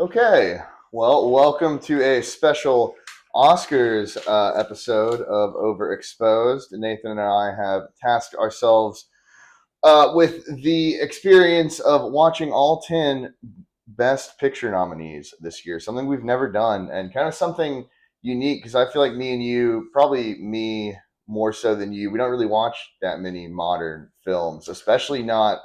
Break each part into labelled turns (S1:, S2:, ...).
S1: Okay, well, welcome to a special Oscars episode of Overexposed. Nathan and I have tasked ourselves with the experience of watching all 10 Best Picture nominees this year, something we've never done, and kind of something unique because I feel like me and you, probably me more so than you, we don't really watch that many modern films, especially not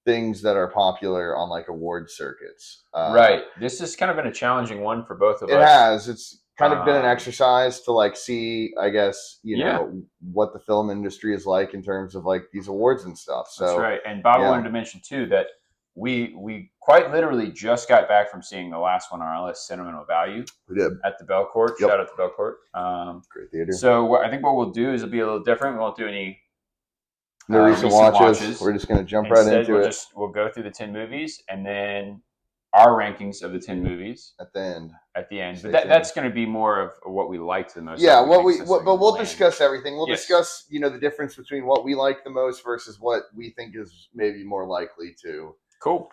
S1: things that are popular on like award circuits.
S2: Right. This has kind of been a challenging one for both of
S1: It
S2: us.
S1: has. It's kind of been an
S2: Um,
S1: exercise to like see, I guess,
S2: yeah,
S1: what the film industry is like in terms of like these awards and stuff.
S2: that's
S1: So,
S2: right. And Bob
S1: yeah,
S2: wanted to mention too that we quite literally just got back from seeing the last one on our list, Sentimental Value,
S1: we did.
S2: at the Belcourt.
S1: Yep.
S2: Shout out to Belcourt.
S1: Great theater.
S2: So I think what we'll do is it'll be a little different. We won't do any
S1: No recent watches.
S2: watches.
S1: We're just going to jump right
S2: Instead,
S1: into it
S2: we'll go through the 10 movies and then our rankings of the 10 movies
S1: at the end.
S2: But that's going to be more of what we liked the most.
S1: Yeah,
S2: but
S1: we'll discuss everything. We'll
S2: Yes.
S1: discuss, the difference between what we like the most versus what we think is maybe more likely to.
S2: Cool.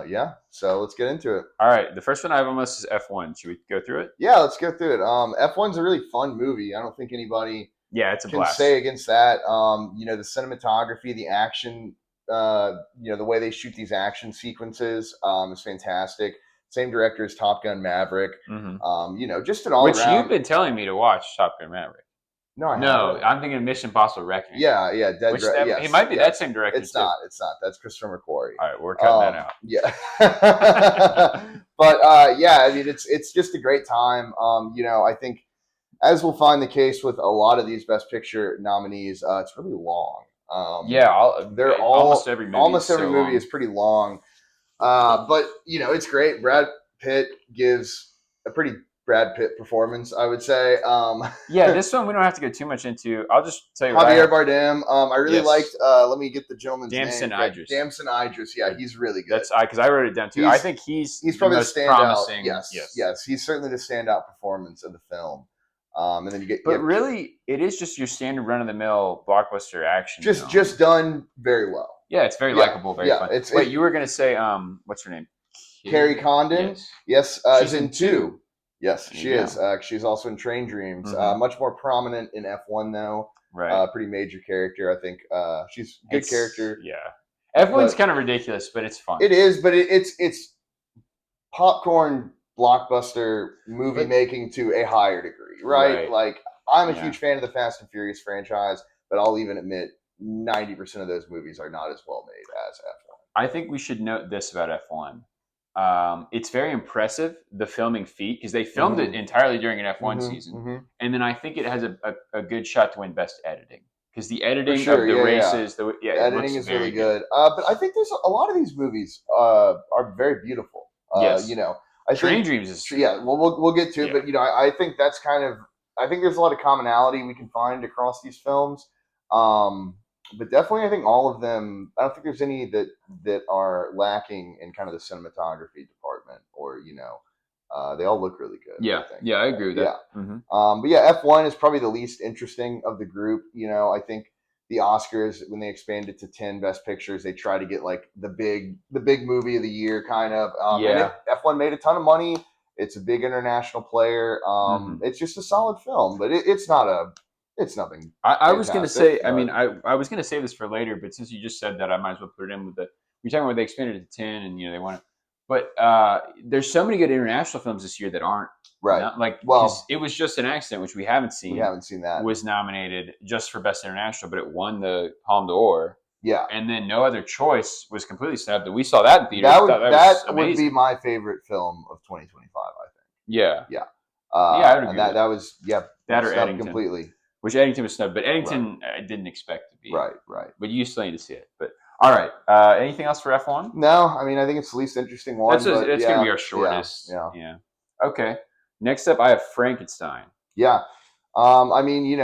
S1: Yeah. So let's get into it.
S2: All right. The first one I have on my list is F1. Should we go through it?
S1: Yeah, let's go through it. F1's a really fun movie. I don't think anybody
S2: it's a
S1: can
S2: blast.
S1: say against that. The cinematography, the action, the way they shoot these action sequences is fantastic. Same director as Top Gun Maverick.
S2: Mm-hmm.
S1: Just an all
S2: Which
S1: around.
S2: you've been telling me to watch Top Gun Maverick.
S1: No,
S2: I'm thinking of Mission Impossible Reckoning.
S1: Yeah,
S2: It might be that same director.
S1: It's not. That's Christopher McQuarrie.
S2: All right, we're cutting that out.
S1: Yeah. But I mean, it's just a great time. I think, as we'll find the case with a lot of these Best Picture nominees, it's really long.
S2: Almost every movie
S1: is pretty long. But it's great. Brad Pitt gives a pretty Brad Pitt performance, I would say.
S2: This one we don't have to go too much into. I'll just tell you
S1: Javier Bardem. I really liked. Let me get the gentleman's
S2: Damson
S1: name.
S2: Idris.
S1: Damson Idris. Yeah, he's really good.
S2: That's because I wrote it down too. I think he's
S1: probably the
S2: most
S1: standout.
S2: Promising.
S1: Yes. He's certainly the standout performance of the film. And then you get,
S2: really, it is just your standard run of the mill blockbuster action.
S1: Just done very well.
S2: Yeah, it's very likable, very fun. Wait, you were gonna say, what's her name?
S1: Carrie Condon. Yes,
S2: she's in 2.
S1: Yes, she is. She's also in Train Dreams.
S2: Mm-hmm.
S1: Much more prominent in F1 though.
S2: Right.
S1: Pretty major character, I think. She's a good character.
S2: Yeah. F1's kind of ridiculous, but it's fun.
S1: It is, but it's popcorn blockbuster movie making to a higher degree, right? Like, I'm a huge fan of the Fast and Furious franchise, but I'll even admit 90% of those movies are not as well made as F1.
S2: I think we should note this about F1. It's very impressive, the filming feat, because they filmed it entirely during an F1 season. Mm-hmm. And then I think it has a good shot to win Best Editing. Because the editing of the races, the
S1: editing is really good. But I think there's a lot of these movies are very beautiful.
S2: Yes.
S1: Train
S2: Dreams is
S1: we'll get to it, but I think that's I think there's a lot of commonality we can find across these films. But definitely I think all of them, I don't think there's any that are lacking in kind of the cinematography department, or they all look really good.
S2: I agree with that.
S1: Yeah. Mm-hmm. But F1 is probably the least interesting of the group. I think the Oscars, when they expanded to 10 Best Pictures, they try to get like the big movie of the year kind of. And F1 made a ton of money. It's a big international player. It's just a solid film, but it's nothing.
S2: I was going to say, I was going to say this for later, but since you just said that, I might as well put it in with you're talking about they expanded it to 10 and they want to, but there's so many good international films this year that aren't.
S1: Right.
S2: It was Just an Accident, which we haven't seen.
S1: We haven't seen that.
S2: Was nominated just for Best International, but it won the Palme d'Or.
S1: Yeah.
S2: And then No Other Choice was completely snubbed. We saw that in theaters.
S1: That would be my favorite film of 2025, I think.
S2: Yeah.
S1: Yeah.
S2: I would agree.
S1: That was,
S2: that or Eddington.
S1: Completely.
S2: Which Eddington was snubbed, but Eddington I didn't expect to be.
S1: Right.
S2: But you still need to see it. But all right. Anything else for F1?
S1: No, I mean, I think it's the least interesting one.
S2: It's going to be our shortest. Yeah. Okay. Next up, I have Frankenstein.
S1: Yeah. I mean,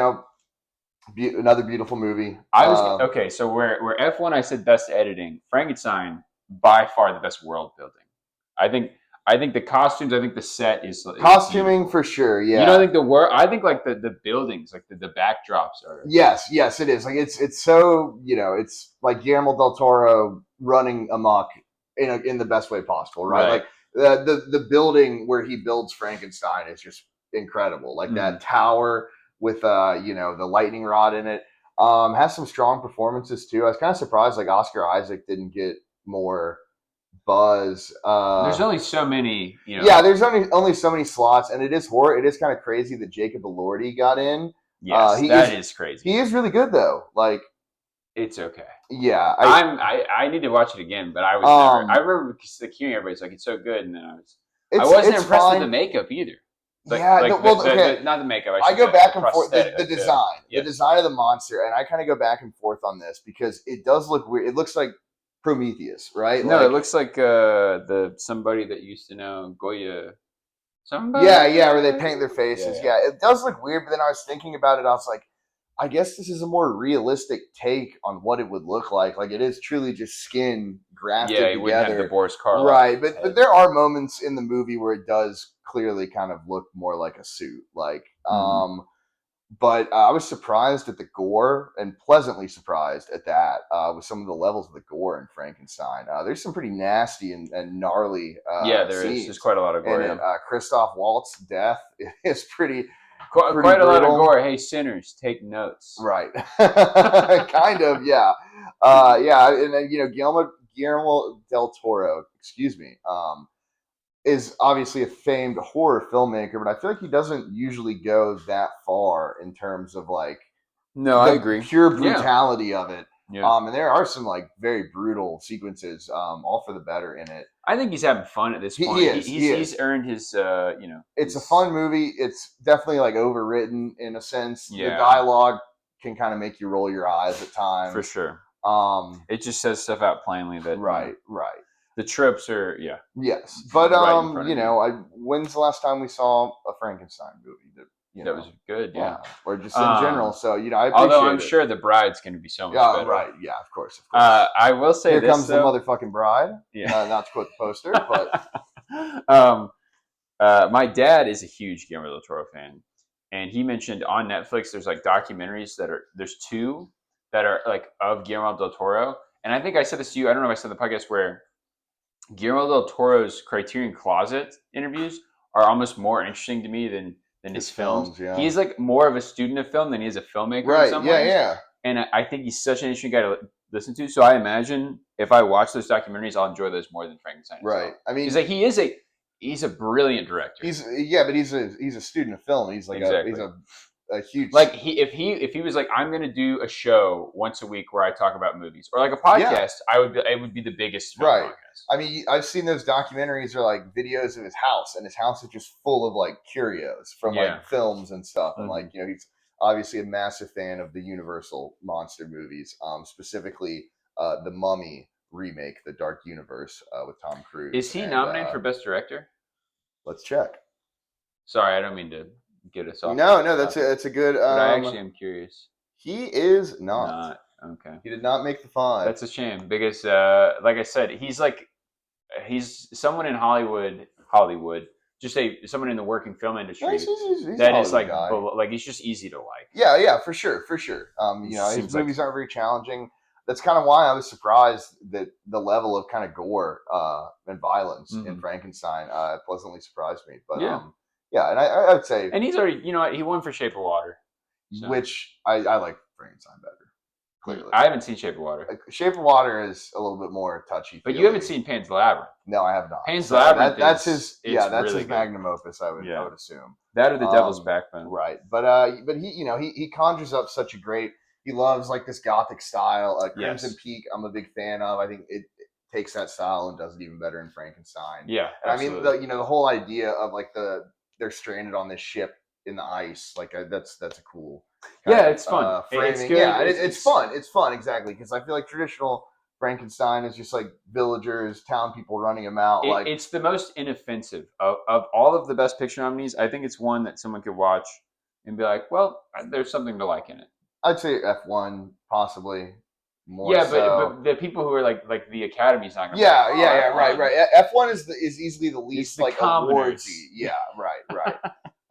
S1: another beautiful movie.
S2: So where F1 I said best editing, Frankenstein by far the best world building. I think the costumes, I think the set is
S1: costuming for sure. Yeah.
S2: You don't think I think like the buildings, like the backdrops are.
S1: Yes, it is. Like it's so, it's like Guillermo del Toro running amok in the best way possible, right? Like the building where he builds Frankenstein is just incredible. Like that tower with the lightning rod in it. Has some strong performances too. I was kind of surprised like Oscar Isaac didn't get more buzz.
S2: There's only so many,
S1: Yeah, there's only so many slots, and it is horror. It is kind of crazy that Jacob Elordi got in.
S2: Yes, that is crazy.
S1: He is really good though. Like
S2: it's okay.
S1: Yeah,
S2: I need to watch it again, but I was never. I remember hearing everybody's like it's so good, and then I wasn't impressed with the makeup either.
S1: Like,
S2: not the makeup.
S1: I go back and forth. The design of the monster, and I kind of go back and forth on this because it does look weird. It looks like Prometheus, right?
S2: No, it looks like somebody that used to know Goya. Somebody.
S1: Yeah, where they paint their faces. Yeah, it does look weird. But then I was thinking about it. I was like, I guess this is a more realistic take on what it would look like. Like it is truly just skin grafted together. Yeah, you wouldn't have
S2: the Boris Karloff.
S1: Right, but there are moments in the movie where it does clearly kind of look more like a suit. Like, but I was surprised at the gore and pleasantly surprised at that with some of the levels of the gore in Frankenstein. There's some pretty nasty and gnarly
S2: there
S1: scenes.
S2: is. There's quite a lot of gore.
S1: And Christoph Waltz's death is pretty
S2: quite a lot of gore. Hey, sinners, take notes.
S1: Right. Kind of, yeah. And then, Guillermo del Toro, is obviously a famed horror filmmaker, but I feel like he doesn't usually go that far in terms of like
S2: I agree.
S1: Pure brutality of it. Yeah. And there are some like very brutal sequences, all for the better in it.
S2: I think he's having fun at this point. He's earned his,
S1: It's a fun movie. It's definitely like overwritten in a sense. Yeah. The dialogue can kind of make you roll your eyes at times.
S2: For sure. It just says stuff out plainly that
S1: right.
S2: The tropes are
S1: Yes, but when's the last time we saw a Frankenstein movie
S2: that was good? Yeah,
S1: or just in general. So I appreciate
S2: although I'm sure the Bride's going to be so much better.
S1: Right? Yeah, of course.
S2: I will say
S1: here comes the motherfucking bride.
S2: Yeah,
S1: not to quote the poster, but
S2: my dad is a huge Guillermo del Toro fan, and he mentioned on Netflix there's like documentaries there's two that are like of Guillermo del Toro, and I think I said this to you. I don't know if I said in the podcast where Guillermo del Toro's Criterion Closet interviews are almost more interesting to me than his films. Yeah. He's like more of a student of film than he is a filmmaker.
S1: Right.
S2: In some ways.
S1: Yeah.
S2: And I think he's such an interesting guy to listen to. So I imagine if I watch those documentaries, I'll enjoy those more than Frankenstein.
S1: Right.
S2: Well.
S1: I mean,
S2: he's like he's a brilliant director.
S1: He's a student of film. He's like he's a huge
S2: like if he was like I'm going to do a show once a week where I talk about movies or like a podcast, it would be the biggest film podcast.
S1: I mean, I've seen those documentaries or like videos of his house, and his house is just full of like curios from like films and stuff, and like he's obviously a massive fan of the Universal monster movies, specifically the Mummy remake, The Dark Universe with Tom Cruise.
S2: Is he nominated for Best Director?
S1: Let's check.
S2: Sorry, I don't mean to get us off.
S1: No, that's a good.
S2: But I actually am curious.
S1: He is not.
S2: Okay.
S1: He did not make the 5.
S2: That's a shame because, like I said, he's someone in Hollywood, just someone in the working film industry
S1: he's
S2: that is like he's just easy to like.
S1: Yeah, for sure. His movies aren't very challenging. That's kind of why I was surprised that the level of kind of gore and violence in Frankenstein pleasantly surprised me. But and I would say,
S2: and he's already, he won for Shape of Water,
S1: which I like Frankenstein better. Clearly,
S2: I haven't seen Shape of Water.
S1: Shape of Water is a little bit more touchy.
S2: But you haven't seen Pan's Labyrinth.
S1: No, I have not.
S2: Pan's Labyrinth.
S1: That's his. That's his magnum opus. I would assume
S2: that or The Devil's Backbone.
S1: Right, but he conjures up such a great. He loves like this gothic style. Crimson Peak, I'm a big fan of. I think it takes that style and does it even better in Frankenstein.
S2: Yeah,
S1: and I mean the whole idea of like they're stranded on this ship in the ice. Like that's a cool.
S2: It's fun.
S1: It's good. Yeah, it's fun. It's fun, exactly. Because I feel like traditional Frankenstein is just like villagers, town people running them out.
S2: It's the most inoffensive of all of the Best Picture nominees. I think it's one that someone could watch and be like, "Well, there's something to like in it."
S1: I'd say F1 possibly. More
S2: but the people who are like the Academy's not going to.
S1: Right. F1 is easily the least like awardsy. Yeah, right.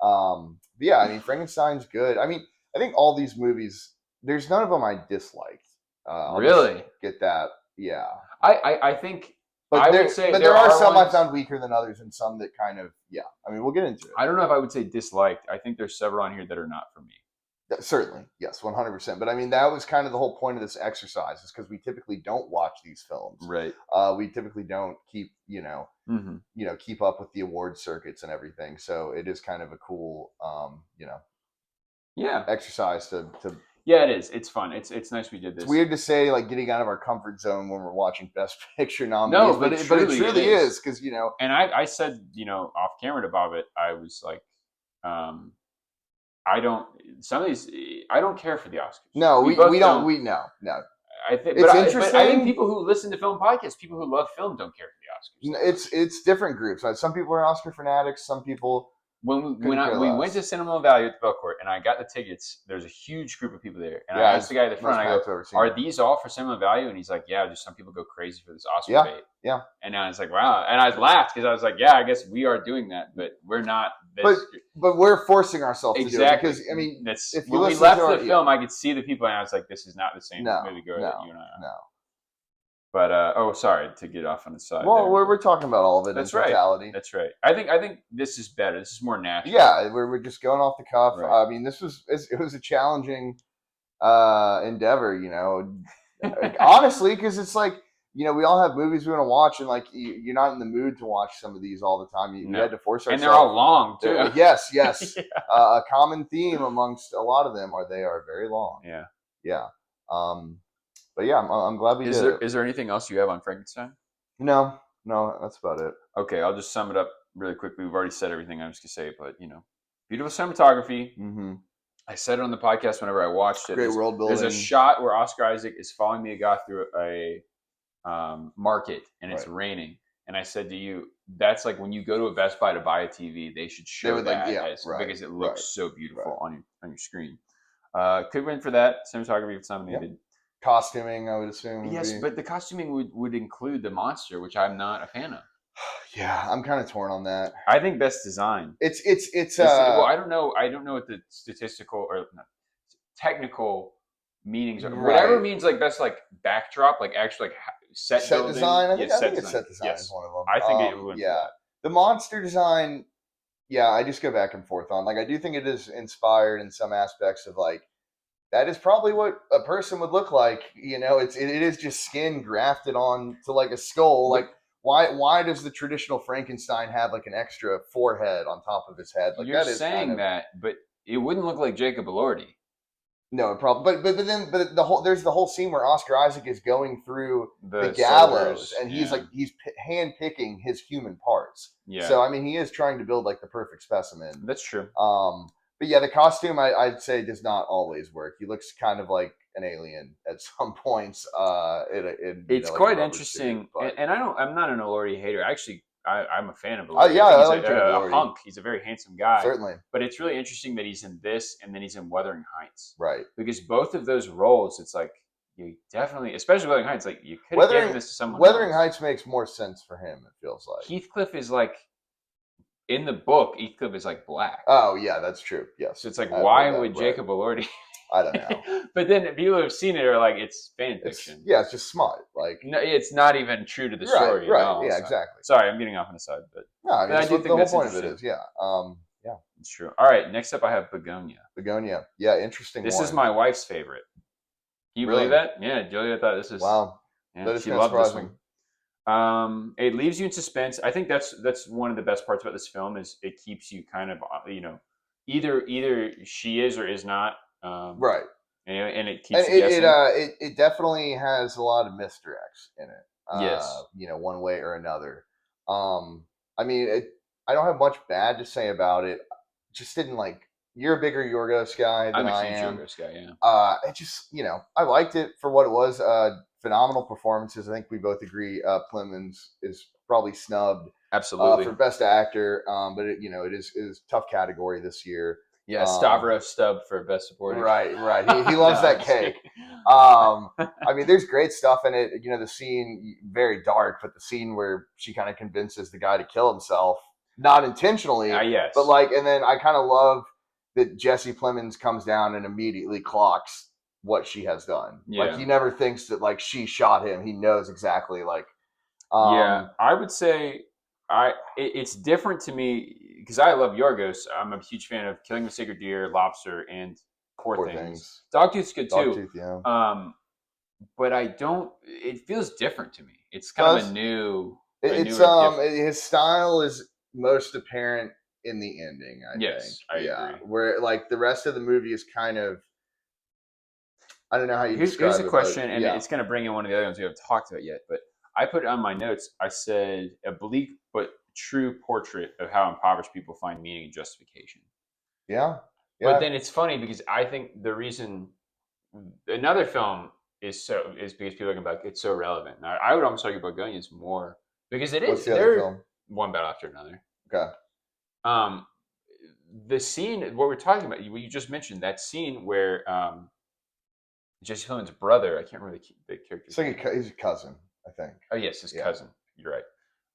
S1: I mean Frankenstein's good. I mean. I think all these movies, there's none of them I disliked.
S2: Really?
S1: Get that? Yeah.
S2: I think
S1: But
S2: I
S1: there,
S2: would say
S1: but there are some I
S2: ones,
S1: found weaker than others, and some that kind of, yeah. I mean, we'll get into it.
S2: I don't know if I would say disliked. I think there's several on here that are not for me.
S1: Certainly, yes, 100%. But I mean, that was kind of the whole point of this exercise, is because we typically don't watch these films.
S2: Right.
S1: We typically don't keep,
S2: Mm-hmm.
S1: keep up with the award circuits and everything. So it is kind of a cool,
S2: Yeah.
S1: exercise to.
S2: Yeah, it is. It's fun. It's nice we did this.
S1: It's weird to say, like, getting out of our comfort zone when we're watching Best Picture nominees,
S2: No,
S1: but it truly is, because
S2: And I said, off camera to Bobbit, I was like, I don't. Some of these, I don't care for the Oscars.
S1: No, we don't. We no.
S2: I think
S1: It's
S2: interesting. But I think
S1: interesting.
S2: people who listen to film podcasts, people who love film, don't care for the Oscars.
S1: It's different groups. Some people are Oscar fanatics. Some people.
S2: When we went to Cinema Value at the Belcourt and I got the tickets, there's a huge group of people there. And I asked the guy at the front, I go, "Are these all for Cinema Value?" And he's like, "Yeah, just some people go crazy for this Oscar bait."
S1: Yeah.
S2: And I was like, "Wow!" And I laughed because I was like, "Yeah, I guess we are doing that, but we're not."
S1: But we're forcing ourselves
S2: exactly.
S1: to do it, because I mean,
S2: if when we left the film, I could see the people, and I was like, "This is not the same movie that you and I are."
S1: No.
S2: But sorry to get off on the side.
S1: Well, we're talking about all of it.
S2: That's
S1: in totality.
S2: Right. That's right. I think this is better. This is more natural.
S1: Yeah, we're just going off the cuff.
S2: Right.
S1: I mean, it was a challenging endeavor, honestly, because it's like, we all have movies we want to watch, and like you're not in the mood to watch some of these all the time. You had to force ourselves.
S2: And they're all long too.
S1: Yes. Yeah. A common theme amongst a lot of them they are very long. Yeah. But yeah, I'm glad we did it.
S2: Is there anything else you have on Frankenstein?
S1: No, that's about it.
S2: Okay, I'll just sum it up really quickly. We've already said everything I was going to say, but beautiful cinematography.
S1: Mm-hmm.
S2: I said it on the podcast whenever I watched it.
S1: Great world building.
S2: There's a shot where Oscar Isaac is following Mia Goth through a market, and it's raining. And I said to you, that's like when you go to a Best Buy to buy a TV, they should show that because it looks so beautiful on your screen. Could win for that. Cinematography, if it's nominated.
S1: Yep. Costuming, I would assume.
S2: Yes, but the costuming would include the monster, which I'm not a fan of.
S1: Yeah, I'm kind of torn on that.
S2: I think best design.
S1: It's
S2: well, I don't know what the statistical or technical meanings are. Whatever means like best like backdrop, like actually like set
S1: design. I think it's set design is one of them.
S2: I think it would.
S1: Yeah, the monster design. Yeah, I just go back and forth on. Like, I do think it is inspired in some aspects of like. That is probably what a person would look like. It is just skin grafted on to like a skull. Like, why does the traditional Frankenstein have like an extra forehead on top of his head? Like,
S2: you're saying that, but it wouldn't look like Jacob Elordi. No,
S1: it probably. But there's the whole scene where Oscar Isaac is going through the gallows, and he's hand picking his human parts.
S2: Yeah.
S1: So I mean, he is trying to build like the perfect specimen.
S2: That's true.
S1: But yeah, the costume I'd say does not always work. He looks kind of like an alien at some points.
S2: It's quite interesting, and I'm not an Elordi hater. Actually, I'm a fan of Elordi.
S1: I
S2: like a hunk. He's a very handsome guy,
S1: certainly.
S2: But it's really interesting that he's in this, and then he's in Wuthering Heights,
S1: right?
S2: Because both of those roles, it's like you definitely, especially Wuthering Heights, like you could have given this to someone.
S1: Wuthering Heights makes more sense for him. It feels like
S2: Heathcliff is like. In the book, Heathcliff is like black.
S1: Oh yeah, that's true. Yes.
S2: So it's like, why would Jacob Elordi?
S1: I don't know.
S2: But then people who have seen it are like, it's fan fiction.
S1: It's just smart. Like,
S2: no, it's not even true to the story.
S1: Right.
S2: At all,
S1: yeah. Exactly.
S2: Sorry, I'm getting off on the side, but
S1: no, I mean, I do think the whole point of it is, yeah.
S2: It's true. All right, next up I have Begonia.
S1: Begonia, yeah, interesting.
S2: This is my wife's favorite. Can you believe that? Yeah, Julia thought this is
S1: wow.
S2: Yeah,
S1: that is
S2: she loved
S1: surprising.
S2: This one. It leaves you in suspense. I think that's one of the best parts about this film is it keeps you kind of either she is or is not
S1: right,
S2: and it keeps you guessing.
S1: It definitely has a lot of misdirects in it.
S2: Yes,
S1: one way or another. I mean, I don't have much bad to say about it. Just didn't like. You're a bigger Yorgos guy than I am.
S2: I'm a huge Yorgos guy. Yeah.
S1: It just I liked it for what it was. Phenomenal performances. I think we both agree. Plemons is probably snubbed.
S2: Absolutely.
S1: For best actor. But it is a tough category this year.
S2: Yeah, Stavros Stubb for best supporting.
S1: Right. He loves that cake. I mean, there's great stuff in it. The scene, very dark, but the scene where she kind of convinces the guy to kill himself, not intentionally.
S2: Yes.
S1: But and then I kind of love that Jesse Plemons comes down and immediately clocks what she has done.
S2: Yeah.
S1: Like, he never thinks that she shot him. He knows exactly
S2: Yeah, I would say it's different to me because I love Yorgos. I'm a huge fan of Killing the Sacred Deer, Lobster, and Poor
S1: Poor
S2: Things.
S1: Things.
S2: Dogtooth's good too.
S1: Dogtooth, yeah.
S2: But I don't. It feels different to me. It's kind of
S1: Does
S2: a new, a
S1: it's
S2: newer, different.
S1: his style is most apparent in the ending, I think.
S2: Yes, I
S1: Yeah.
S2: agree.
S1: Where like the rest of the movie is kind of, I don't know how you
S2: Here's
S1: describe
S2: a
S1: it, but
S2: question, and
S1: yeah.
S2: it's going to bring in one of the other ones we haven't talked about yet. But I put it on my notes. I said a bleak but true portrait of how impoverished people find meaning and justification.
S1: Yeah.
S2: But
S1: Yeah.
S2: then it's funny because I think the reason another film is because people are talking about it's so relevant. Now, I would almost argue Burgundian's more because it
S1: What's
S2: is.
S1: the other
S2: They're
S1: film?
S2: one battle after another.
S1: Okay.
S2: Um, the scene, what we're talking about, you just mentioned that scene where Jesse Plemons' brother, I can't remember the character's
S1: It's like
S2: name.
S1: he's a cousin, I think.
S2: Oh yes, his
S1: Yeah.
S2: cousin. You're right.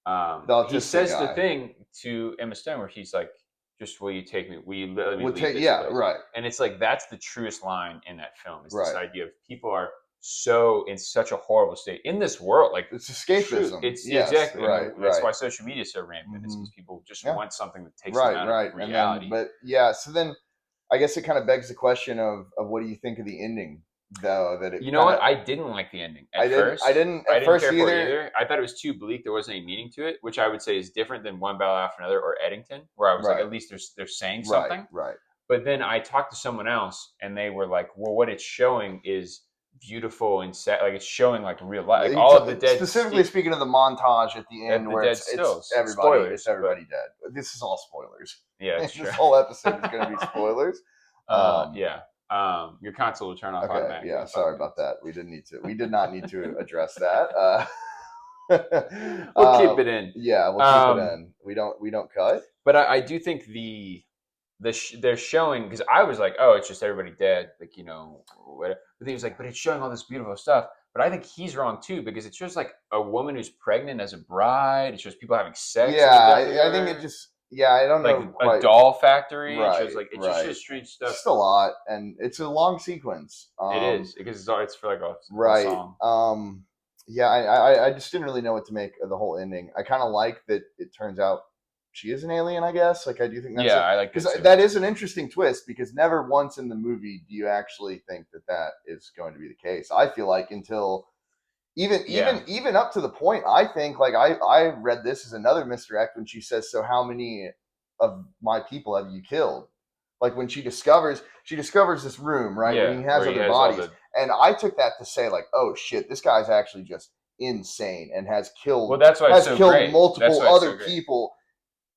S1: The
S2: He
S1: autistic
S2: says the
S1: guy.
S2: thing to Emma Stone where he's like, "Just will you take me? Will you let me leave this
S1: Yeah,
S2: place?"
S1: right.
S2: And it's like that's the truest line in that film. Is this
S1: Right.
S2: idea of people are so in such a horrible state in this world, like
S1: It's
S2: true.
S1: escapism.
S2: It's
S1: Yes,
S2: exactly,
S1: right,
S2: and that's
S1: right.
S2: why social media is so rampant. It's
S1: Hmm.
S2: because people just
S1: Yeah.
S2: want something that takes them
S1: Right,
S2: out of
S1: right. And then,
S2: reality.
S1: but yeah, so then I guess it kind of begs the question of what do you think of the ending, though? That it
S2: You know
S1: kind
S2: what?
S1: of,
S2: I didn't like the ending at
S1: I
S2: first.
S1: didn't
S2: I
S1: at
S2: didn't
S1: first
S2: care for it
S1: either.
S2: either. I thought it was too bleak. There wasn't any meaning to it, which I would say is different than One Battle After Another or Eddington, where I was like,
S1: Right,
S2: at least they're saying
S1: right,
S2: something.
S1: right.
S2: But then I talked to someone else, and they were like, "Well, what it's showing is beautiful and set. Like it's showing like real life. Like all of the dead.
S1: Specifically speaking of the montage at the end,
S2: The
S1: where
S2: dead
S1: it's
S2: stills.
S1: everybody,
S2: Spoilers,
S1: it's everybody dead. This is all spoilers.
S2: Yeah, it's true.
S1: This whole episode is going to be spoilers.
S2: Yeah. Your console will turn off
S1: Okay.
S2: automatically.
S1: Yeah. Sorry about that. We didn't need to. We did not need to address that.
S2: We'll keep it in.
S1: Yeah, we'll keep it in. We don't cut.
S2: But I do think they're showing because I was like, oh, it's just everybody dead, like whatever. But he was like, but it's showing all this beautiful stuff. But I think he's wrong too because it shows like a woman who's pregnant as a bride. It shows people having sex.
S1: Yeah, I think it just. Yeah, I don't
S2: like
S1: know.
S2: A doll factory.
S1: Right.
S2: It shows like it just shows strange stuff.
S1: It's just a lot, and it's a long sequence.
S2: It is because it's for like a
S1: right.
S2: song.
S1: Yeah, I just didn't really know what to make of the whole ending. I kind of like that it turns out she is an alien, I guess. Like I do think that's
S2: I like
S1: because that is an interesting twist because never once in the movie do you actually think that is going to be the case. I feel like until even up to the point, I think like I read this as another misdirect when she says, "So how many of my people have you killed?" Like when she discovers this room, right? When he has other bodies, and I took that to say like, "Oh shit, this guy's actually just insane and has killed."
S2: Well, that's why
S1: has
S2: so
S1: killed
S2: great.
S1: multiple other people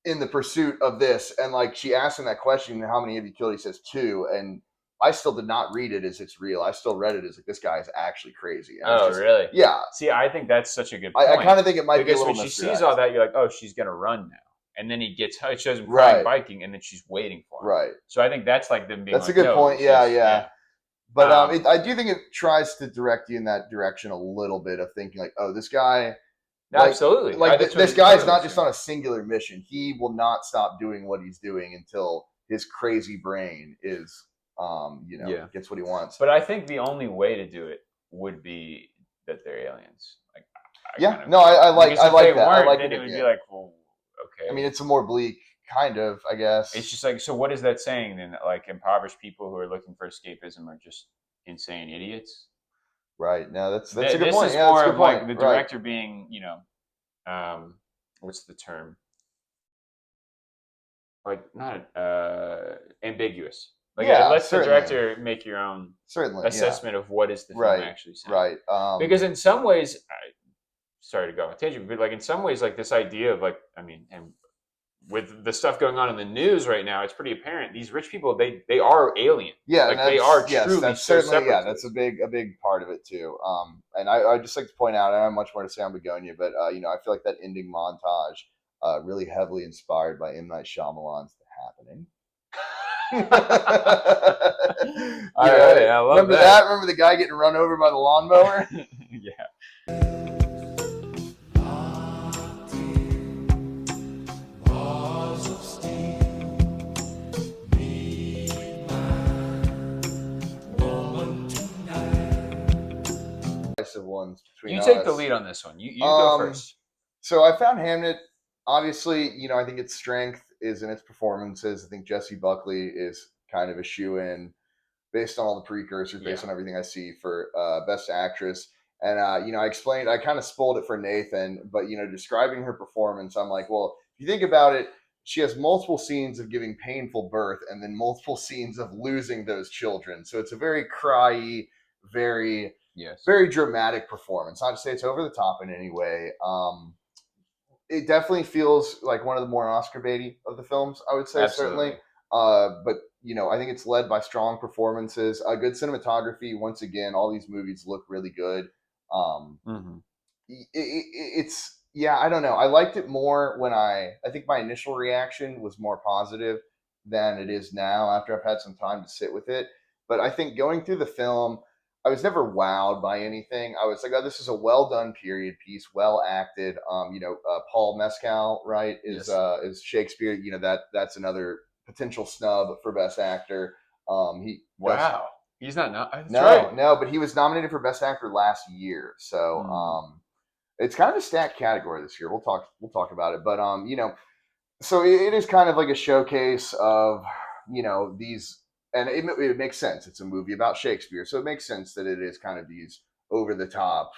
S1: in the pursuit of this. And like she asked him that question, "How many have you killed?" He says 2, and I still did not read it as it's real. I still read it as like this guy is actually crazy. And
S2: really?
S1: Yeah.
S2: See, I think that's such a good point.
S1: I kind of think it might be a little
S2: because when she sees all that, you're like, oh, she's gonna run now. And then it shows him crying biking, and then she's waiting for him.
S1: Right.
S2: So I think that's like them being.
S1: That's
S2: like,
S1: a good point. Yeah. But I do think it tries to direct you in that direction a little bit of thinking like, oh, this guy.
S2: Absolutely.
S1: Like this guy's not just on a singular mission. He will not stop doing what he's doing until his crazy brain is, gets what he wants.
S2: But I think the only way to do it would be that they're aliens. Like,
S1: I like that. I like
S2: then it would be like, well, okay.
S1: I mean, it's a more bleak kind of, I guess.
S2: It's just like, so what is that saying then? Like impoverished people who are looking for escapism are just insane idiots.
S1: Right. No, that's a good point.
S2: This is more of like the director being, what's the term? Like not ambiguous. Like it lets the director make your own assessment of what is the film actually saying.
S1: Right.
S2: Because in some ways, sorry to go on a tangent, but like in some ways, like this idea of like, I mean, and with the stuff going on in the news right now, it's pretty apparent these rich people they are alien.
S1: Yeah,
S2: like they are truly
S1: that's
S2: so
S1: certainly
S2: separate.
S1: That's a big part of it too. And I just like to point out, I don't have much more to say on Begonia, but I feel like that ending montage really heavily inspired by M. Night Shyamalan's The Happening.
S2: All right, I love
S1: that. Remember the guy getting run over by the lawnmower?
S2: Yeah.
S1: Ones between
S2: you take the lead on this one. You go first.
S1: So I found Hamnet. Obviously, I think its strength is in its performances. I think Jessie Buckley is kind of a shoe in based on all the precursors, based on everything I see for Best Actress. And I kind of spoiled it for Nathan, but describing her performance, I'm like, well, if you think about it, she has multiple scenes of giving painful birth, and then multiple scenes of losing those children. So it's a very cryy, very very dramatic performance. Not to say it's over the top in any way. It definitely feels like one of the more Oscar baity of the films, I would say. Absolutely. Certainly. But I think it's led by strong performances, good cinematography. Once again, all these movies look really good. It's I don't know. I liked it more when I think my initial reaction was more positive than it is now after I've had some time to sit with it. But I think going through the film, I was never wowed by anything. I was like, oh, this is a well done period piece, well acted. Paul Mescal, right, is Shakespeare. That's another potential snub for Best Actor.
S2: He's not.
S1: No, but he was nominated for Best Actor last year. So it's kind of a stacked category this year. We'll talk about it, but so it is kind of like a showcase of these, and it makes sense. It's a movie about Shakespeare, so it makes sense that it is kind of these over the top,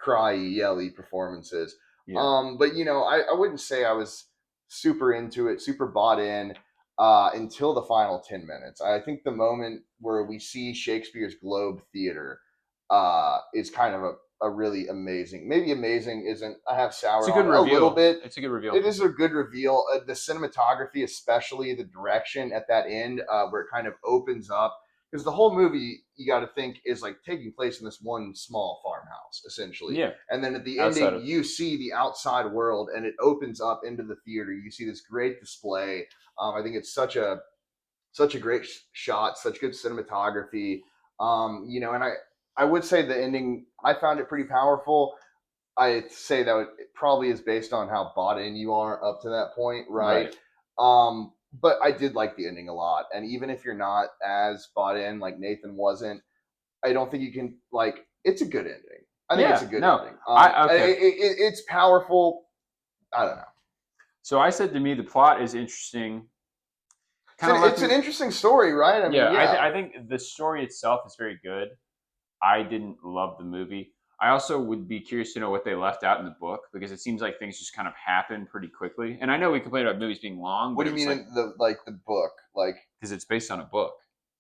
S1: cryy, yelly performances. Yeah. But I wouldn't say I was super into it, super bought in until the final 10 minutes. I think the moment where we see Shakespeare's Globe Theater is kind of a really amazing. Maybe amazing isn't. I have sour. It's a good reveal. A little bit.
S2: It's a good reveal.
S1: It is a good reveal. The cinematography, especially the direction at that end, where it kind of opens up, because the whole movie you got to think is like taking place in this one small farmhouse, essentially. Yeah. And then at the ending, you see the outside world, and it opens up into the theater. You see this great display. I think it's such a great shot, such good cinematography. And I would say the ending, I found it pretty powerful. I'd say that it probably is based on how bought in you are up to that point, right? But I did like the ending a lot. And even if you're not as bought in, like Nathan wasn't, I don't think you can, it's a good ending. I think it's a good ending. It's powerful. I don't know.
S2: So I said to me, the plot is interesting.
S1: It's an interesting story, right?
S2: I think the story itself is very good. I didn't love the movie. I also would be curious to know what they left out in the book, because it seems like things just kind of happen pretty quickly. And I know we complain about movies being long.
S1: What do you mean in the book?
S2: Because it's based on a book.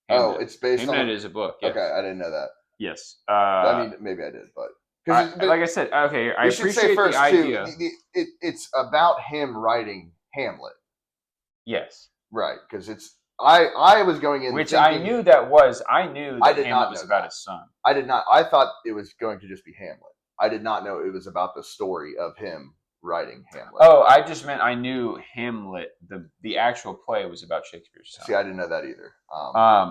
S1: Hamnet. It's based on
S2: Hamnet is a book. Yes.
S1: Okay, I didn't know that.
S2: Yes.
S1: I mean, maybe I did, but
S2: like I said, okay, I appreciate the idea.
S1: It's about him writing Hamlet.
S2: Yes.
S1: Right, because it's I was going in
S2: which thinking, I knew that Hamlet was about his son.
S1: I did not. I thought it was going to just be Hamlet. I did not know it was about the story of him writing Hamlet.
S2: Oh, I just meant I knew Hamlet. The actual play was about Shakespeare's son.
S1: See, I didn't know that either.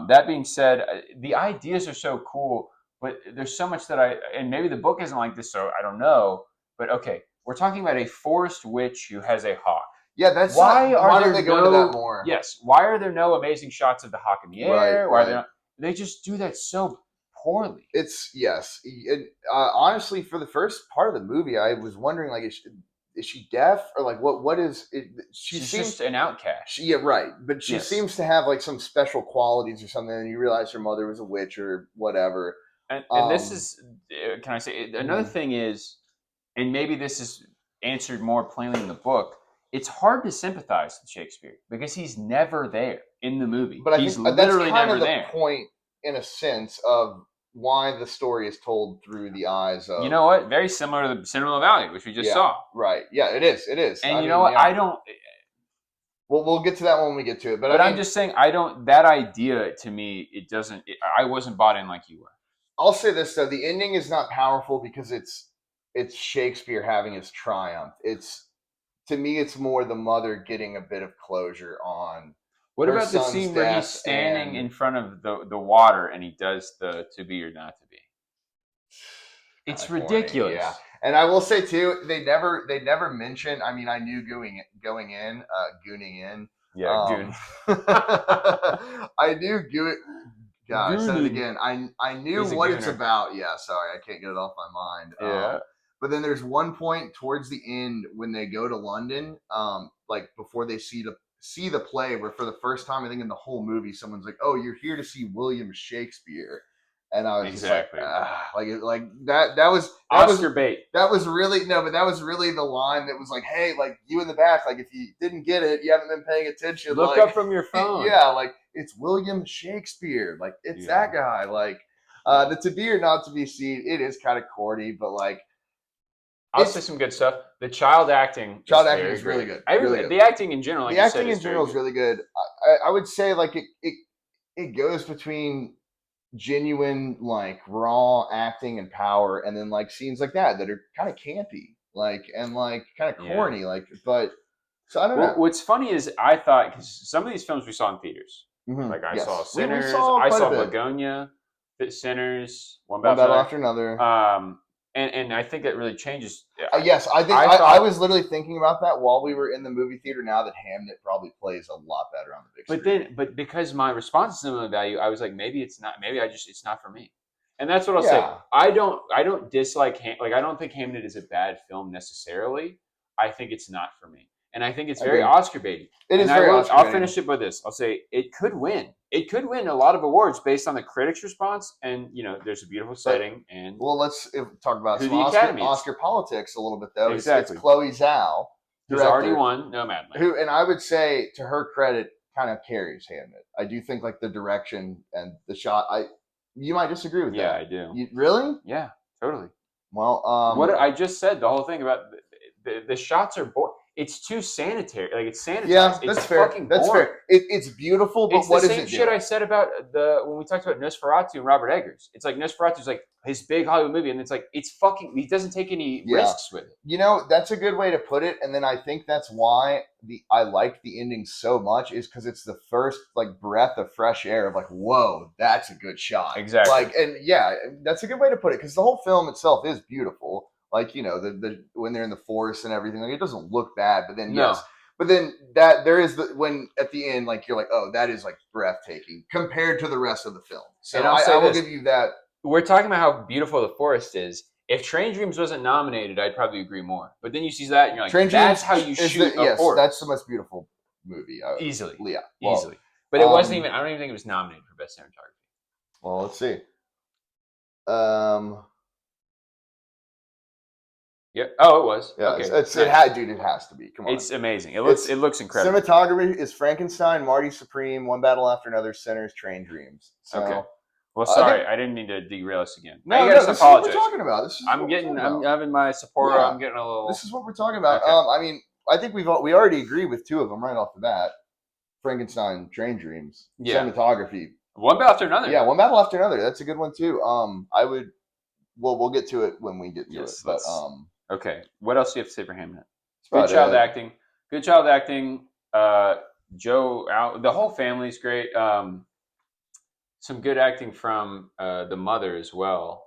S2: That being said, the ideas are so cool, but there's so much that and maybe the book isn't like this, so I don't know. But okay, we're talking about a forest witch who has a hawk.
S1: Yeah, that's why don't they go into that more?
S2: Yes, why are there no amazing shots of the hawk in the air? Right. They just do that so poorly.
S1: It's honestly, for the first part of the movie, I was wondering, like, is she deaf, or like what is it?
S2: She's just an outcast.
S1: Right, but she seems to have like some special qualities or something, and you realize her mother was a witch or whatever.
S2: And this is, can I say another thing is, and maybe this is answered more plainly in the book. It's hard to sympathize with Shakespeare because he's never there in the movie.
S1: But
S2: he's
S1: literally never there. That's point, in a sense, of why the story is told through the eyes of.
S2: You know what? Very similar to the Cinema Valley, which we just saw.
S1: Right. Yeah, it is. It is.
S2: And you know what? I don't.
S1: We'll get to that when we get to it.
S2: But I'm just saying, I don't. That idea to me, it doesn't. I wasn't bought in like you were.
S1: I'll say this though: the ending is not powerful because it's Shakespeare having his triumph. To me, it's more the mother getting a bit of closure on.
S2: What about the scene where he's standing in front of the water and he does the "to be or not to be"? It's ridiculous.
S1: Yeah, and I will say too, they never mention. I mean, I knew gooning in.
S2: Yeah, goon.
S1: I knew goon. God, I said it again. I knew what it's about. Yeah, sorry, I can't get it off my mind.
S2: Yeah.
S1: But then there's one point towards the end when they go to London, like before they see the play, where for the first time I think in the whole movie, someone's like, "Oh, you're here to see William Shakespeare," and I was
S2: exactly.
S1: just like that. That was
S2: Oscar bait.
S1: That was really no, but that was really the line that was like, "Hey, like you in the back, like if you didn't get it, you haven't been paying attention.
S2: Look
S1: like,
S2: up from your phone.
S1: Yeah, like it's William Shakespeare. Like it's that guy. Like the to be or not to be seen. It is kind of corny, but like
S2: I'll say some good stuff. The child acting
S1: is really good. Really good.
S2: The acting in general, like
S1: the acting in general is really good. I would say like it goes between genuine like raw acting and power, and then like scenes like that are kind of campy, like and like kind of corny, like. But so I don't know.
S2: What's funny is I thought because some of these films we saw in theaters, like I saw Sinners, I saw Begonia, Sinners, One Battle
S1: After Another.
S2: And I think that really changes.
S1: Yes, I think I was literally thinking about that while we were in the movie theater. Now that Hamnet probably plays a lot better on the big screen.
S2: But because my response is similar value, I was like, maybe it's not. Maybe it's not for me. And that's what I'll say. I don't dislike I don't think Hamnet is a bad film necessarily. I think it's not for me. And I think it's very Oscar baity.
S1: It is very Oscar baity.
S2: I'll finish it with this. I'll say it could win. It could win a lot of awards based on the critics' response. And, there's a beautiful setting. And
S1: well, let's talk about some Oscar politics a little bit, though.
S2: Exactly.
S1: It's Chloe Zhao.
S2: Who's already won Nomadland.
S1: And I would say, to her credit, kind of carries Hamnet. I do think, like, the direction and the shot, you might disagree with that.
S2: Yeah, I do.
S1: Really?
S2: Yeah, totally.
S1: Well,
S2: what I just said, the whole thing about the shots are boring. It's too sanitary. Like it's sanitized.
S1: Yeah, that's fair.
S2: Fucking
S1: that's
S2: boring.
S1: fair. It's beautiful, but what is it?
S2: It's the same shit I said about when we talked about Nosferatu and Robert Eggers. It's like Nosferatu's like his big Hollywood movie, and it's like he doesn't take any risks with it.
S1: That's a good way to put it. And then I think that's why I like the ending so much, is because it's the first like breath of fresh air of like, whoa, that's a good shot.
S2: Exactly.
S1: Like, and yeah, that's a good way to put it, because the whole film itself is beautiful. Like, the when they're in the forest and everything, like it doesn't look bad, but then but then that there is when at the end, like you're like, oh, that is like breathtaking compared to the rest of the film. So I will give you that.
S2: We're talking about how beautiful the forest is. If Train Dreams wasn't nominated, I'd probably agree more. But then you see that and you're like, that's how you shoot a forest.
S1: That's the most beautiful movie.
S2: Easily.
S1: Yeah.
S2: Easily. But it wasn't even, I don't even think it was nominated for Best Cinematography.
S1: Well, let's see.
S2: Yeah. Oh, it was.
S1: Yeah.
S2: Okay.
S1: It has to be. Come on.
S2: It's amazing. It looks incredible.
S1: Cinematography is Frankenstein, Marty Supreme, One Battle After Another, Sinners, Train Dreams. So,
S2: okay. Well, sorry, I didn't mean to derail us again.
S1: No, this is what we're talking about.
S2: I'm having my support. Yeah. I'm getting a little.
S1: This is what we're talking about. Okay. I mean, I think we already agree with two of them right off the bat. Frankenstein, Train Dreams, cinematography.
S2: One Battle After Another.
S1: Yeah, One Battle After Another. That's a good one too. We'll get to it when we get to it. But
S2: okay. What else do you have to say for Hamnet? Good child acting. Good child acting. Joe, the whole family's great. Some good acting from the mother as well.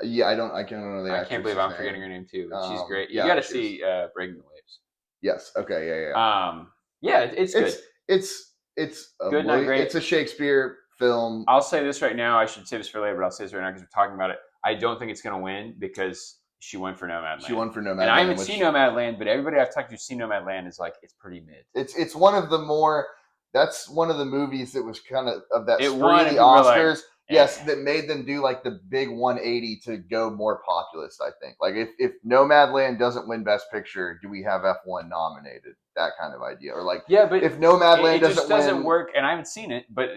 S1: Yeah, I can't remember the actress.
S2: I can't believe I'm forgetting her name too. But she's great. You got to see Breaking the Waves.
S1: Yes. Okay. Yeah.
S2: Yeah, it's good.
S1: It's good, not great. It's a Shakespeare film.
S2: I'll say this right now. I should say this for later, but I'll say this right now because we're talking about it. I don't think it's going to win because she won for Nomadland. And I haven't seen Nomadland, but everybody I've talked to who's seen Nomadland is like, it's pretty mid.
S1: It's one of the more. That's one of the movies that was kind of that spree the Oscars. Yes, that made them do like the big 180 to go more populist, I think. Like if Nomadland doesn't win Best Picture, do we have F1 nominated? That kind of idea. Or like,
S2: but
S1: if Nomadland
S2: doesn't work, and I haven't seen it, but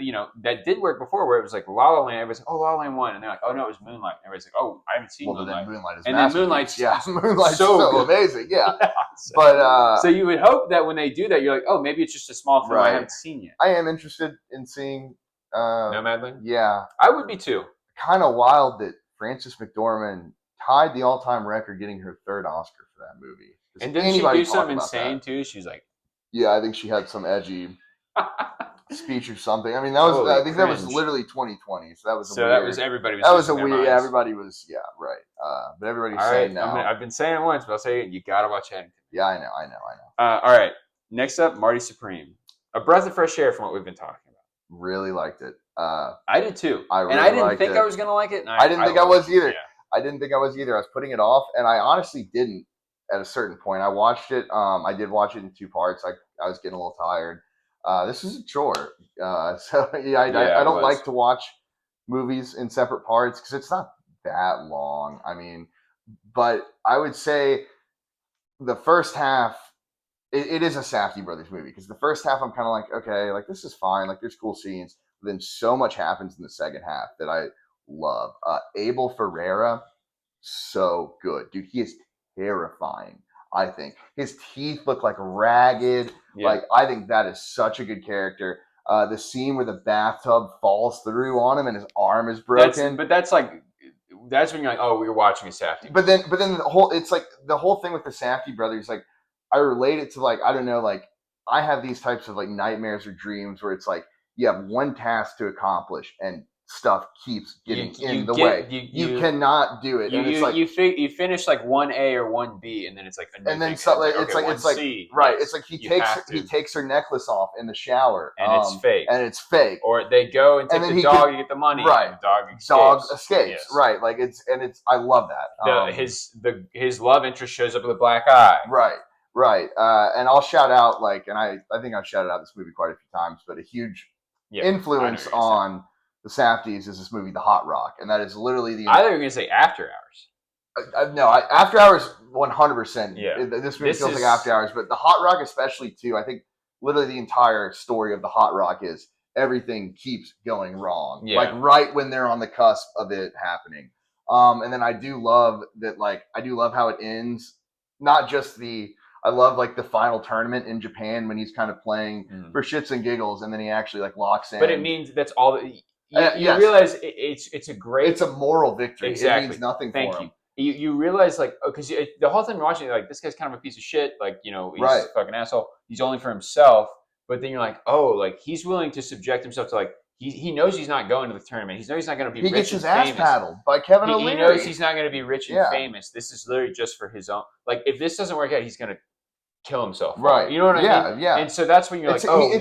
S2: that did work before, where it was like La La Land. Everybody's like, oh, La La Land won, and they're like, oh no, it was Moonlight. And everybody's like, oh, I haven't seen Moonlight.
S1: Then Moonlight is
S2: and then Moonlight's
S1: Moonlight's so amazing, yeah. But
S2: so you would hope that when they do that, you're like, oh, maybe it's just a small film I haven't seen yet.
S1: I am interested in seeing
S2: Nomadland.
S1: Yeah,
S2: I would be too.
S1: Kind of wild that Frances McDormand tied the all-time record, getting her third Oscar for that movie.
S2: And didn't she do something insane too? She's like,
S1: yeah, I think she had some edgy speech or something. I mean, that was I think that was literally 2020. So that was
S2: everybody.
S1: That was a weird. Yeah, everybody was. Yeah, right. But everybody's saying now.
S2: I've been saying it once, but I'll say it. You gotta watch Haddington.
S1: Yeah, I know.
S2: All right. Next up, Marty Supreme. A breath of fresh air from what we've been talking about.
S1: Really liked it.
S2: I did too.
S1: I didn't
S2: think I was gonna like it.
S1: I didn't think I was either. Yeah. I didn't think I was either. I was putting it off, and I honestly didn't at a certain point. I watched it. I did watch it in 2 parts. I was getting a little tired. This is a chore. So yeah, I don't like to watch movies in separate parts because it's not that long. I mean, but I would say the first half it is a Safdie brothers movie because the first half I'm kind of like, okay, like this is fine, like there's cool scenes. But then so much happens in the second half that I love. Abel Ferreira, so good, dude. He is terrifying. I think his teeth look like ragged. Yeah. Like I think that is such a good character. The scene where the bathtub falls through on him and his arm is broken.
S2: That's when you're like, oh, we were watching a Safdie.
S1: But then it's like the whole thing with the Safdie brothers, like I relate it to like, I don't know, like I have these types of like nightmares or dreams where it's like you have one task to accomplish and stuff keeps getting in the way. You cannot do it. And it's like
S2: you finish like 1A or 1B, and then it's like a new
S1: and then so, it's like right. It's like he takes her necklace off in the shower,
S2: and it's fake. Or they go and take the dog to get the money,
S1: right?
S2: And the dog escapes.
S1: Yes. Right. Like it's I love that.
S2: His love interest shows up with a black eye,
S1: right. Right. And I'll shout out and I think I've shouted out this movie quite a few times, but a huge influence on the Safdies is this movie, The Hot Rock, and that is literally
S2: I thought you were going to say After Hours.
S1: No, After Hours 100%. Yeah. This movie feels like After Hours, but The Hot Rock especially too. I think literally the entire story of The Hot Rock is everything keeps going wrong, like right when they're on the cusp of it happening. And then I do love that. I do love how it ends. Not just I love the final tournament in Japan when he's kind of playing for shits and giggles, and then he actually locks in.
S2: But it means that's all that you realize. It's a
S1: moral victory.
S2: Exactly.
S1: It means nothing for him.
S2: You realize because the whole time you're watching, this guy's kind of a piece of shit. He's a fucking asshole. He's only for himself. But then you're like, oh, he's willing to subject himself to he knows he's not going to the tournament. He knows he's not going to be rich and famous. He gets his ass paddled
S1: by Kevin O'Leary.
S2: He knows he's not going to be rich and famous. This is literally just for his own. If this doesn't work out, he's going to kill himself.
S1: Right.
S2: You know what I mean? Yeah. And so that's when you're I feel
S1: like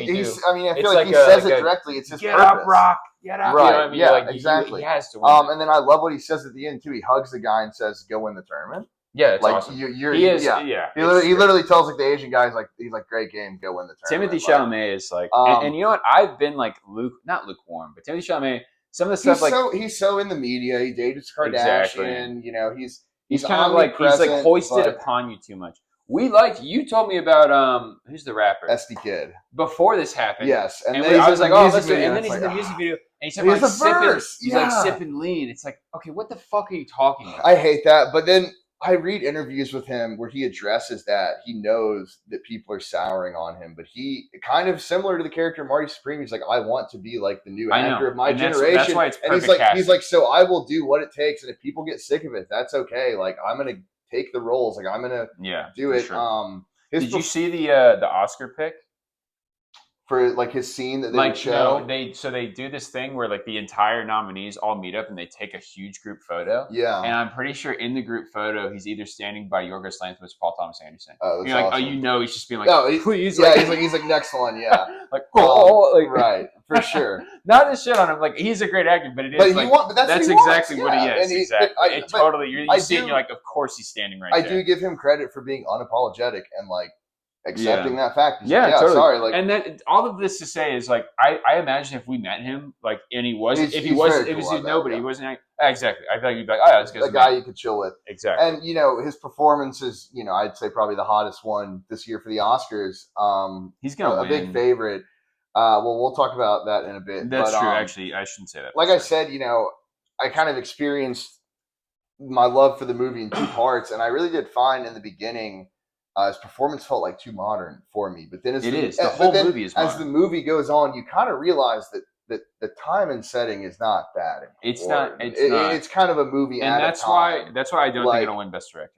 S1: he says it directly. It's his
S2: get purpose. Up, Rock. Get up.
S1: Right.
S2: You know what I mean?
S1: Yeah, exactly.
S2: He has to win.
S1: And then I love what he says at the end, too. He hugs the guy and says, go win the tournament.
S2: Yeah, it's awesome.
S1: He literally tells the Asian guys he's great game, go win the tournament.
S2: Timothy Chalamet is and you know what? I've been not lukewarm, but Timothy Chalamet. Some of the stuff
S1: he's so in the media. He dated Kardashian. Exactly. You know, he's kind of
S2: he's hoisted upon you too much. You told me about who's the rapper?
S1: SD Kid.
S2: Before this happened.
S1: Yes.
S2: And I was like, oh, let's do it. And then he's in the music video. And he's sipping. He's sipping lean. It's okay, what the fuck are you talking about?
S1: I hate that. But then I read interviews with him where he addresses that he knows that people are souring on him, but he kind of similar to the character Marty Supreme. He's I want to be the new actor of my generation. That's why it's perfect. And he's so I will do what it takes. And if people get sick of it, that's okay. I'm going to take the roles. I'm going to do it.
S2: Sure. Did you see the Oscar pick?
S1: For his scene that they would show?
S2: No, they do this thing where the entire nominees all meet up and they take a huge group photo.
S1: Yeah.
S2: And I'm pretty sure in the group photo he's either standing by Yorgos Lanthimos, Paul Thomas Anderson.
S1: Oh,
S2: that's awesome. He's just being please.
S1: Yeah, he's next one, yeah. Right, for sure.
S2: Not to shit on him, he's a great actor, but it is that's exactly what he is. Exactly. Totally. You see it and you're of course he's standing right there.
S1: I do give him credit for being unapologetic and accepting that fact.
S2: Totally.
S1: Sorry.
S2: And then all of this to say is I imagine if we met him, and he was he was nobody, he wasn't exactly. I feel you'd be oh yeah, this guy's
S1: a guy you could chill with.
S2: Exactly.
S1: And his performance is I'd say probably the hottest one this year for the Oscars.
S2: He's gonna
S1: win. A big favorite. Well, we'll talk about that in a bit.
S2: That's true. Actually, I shouldn't say that.
S1: I said, I kind of experienced my love for the movie in 2 parts, and I really did find in the beginning. His performance felt too modern for me, but then
S2: the whole movie is modern.
S1: As the movie goes on, you kind of realize that the time and setting is not that important.
S2: It's not.
S1: It's kind of a movie,
S2: and that's why I don't think it'll win Best Director.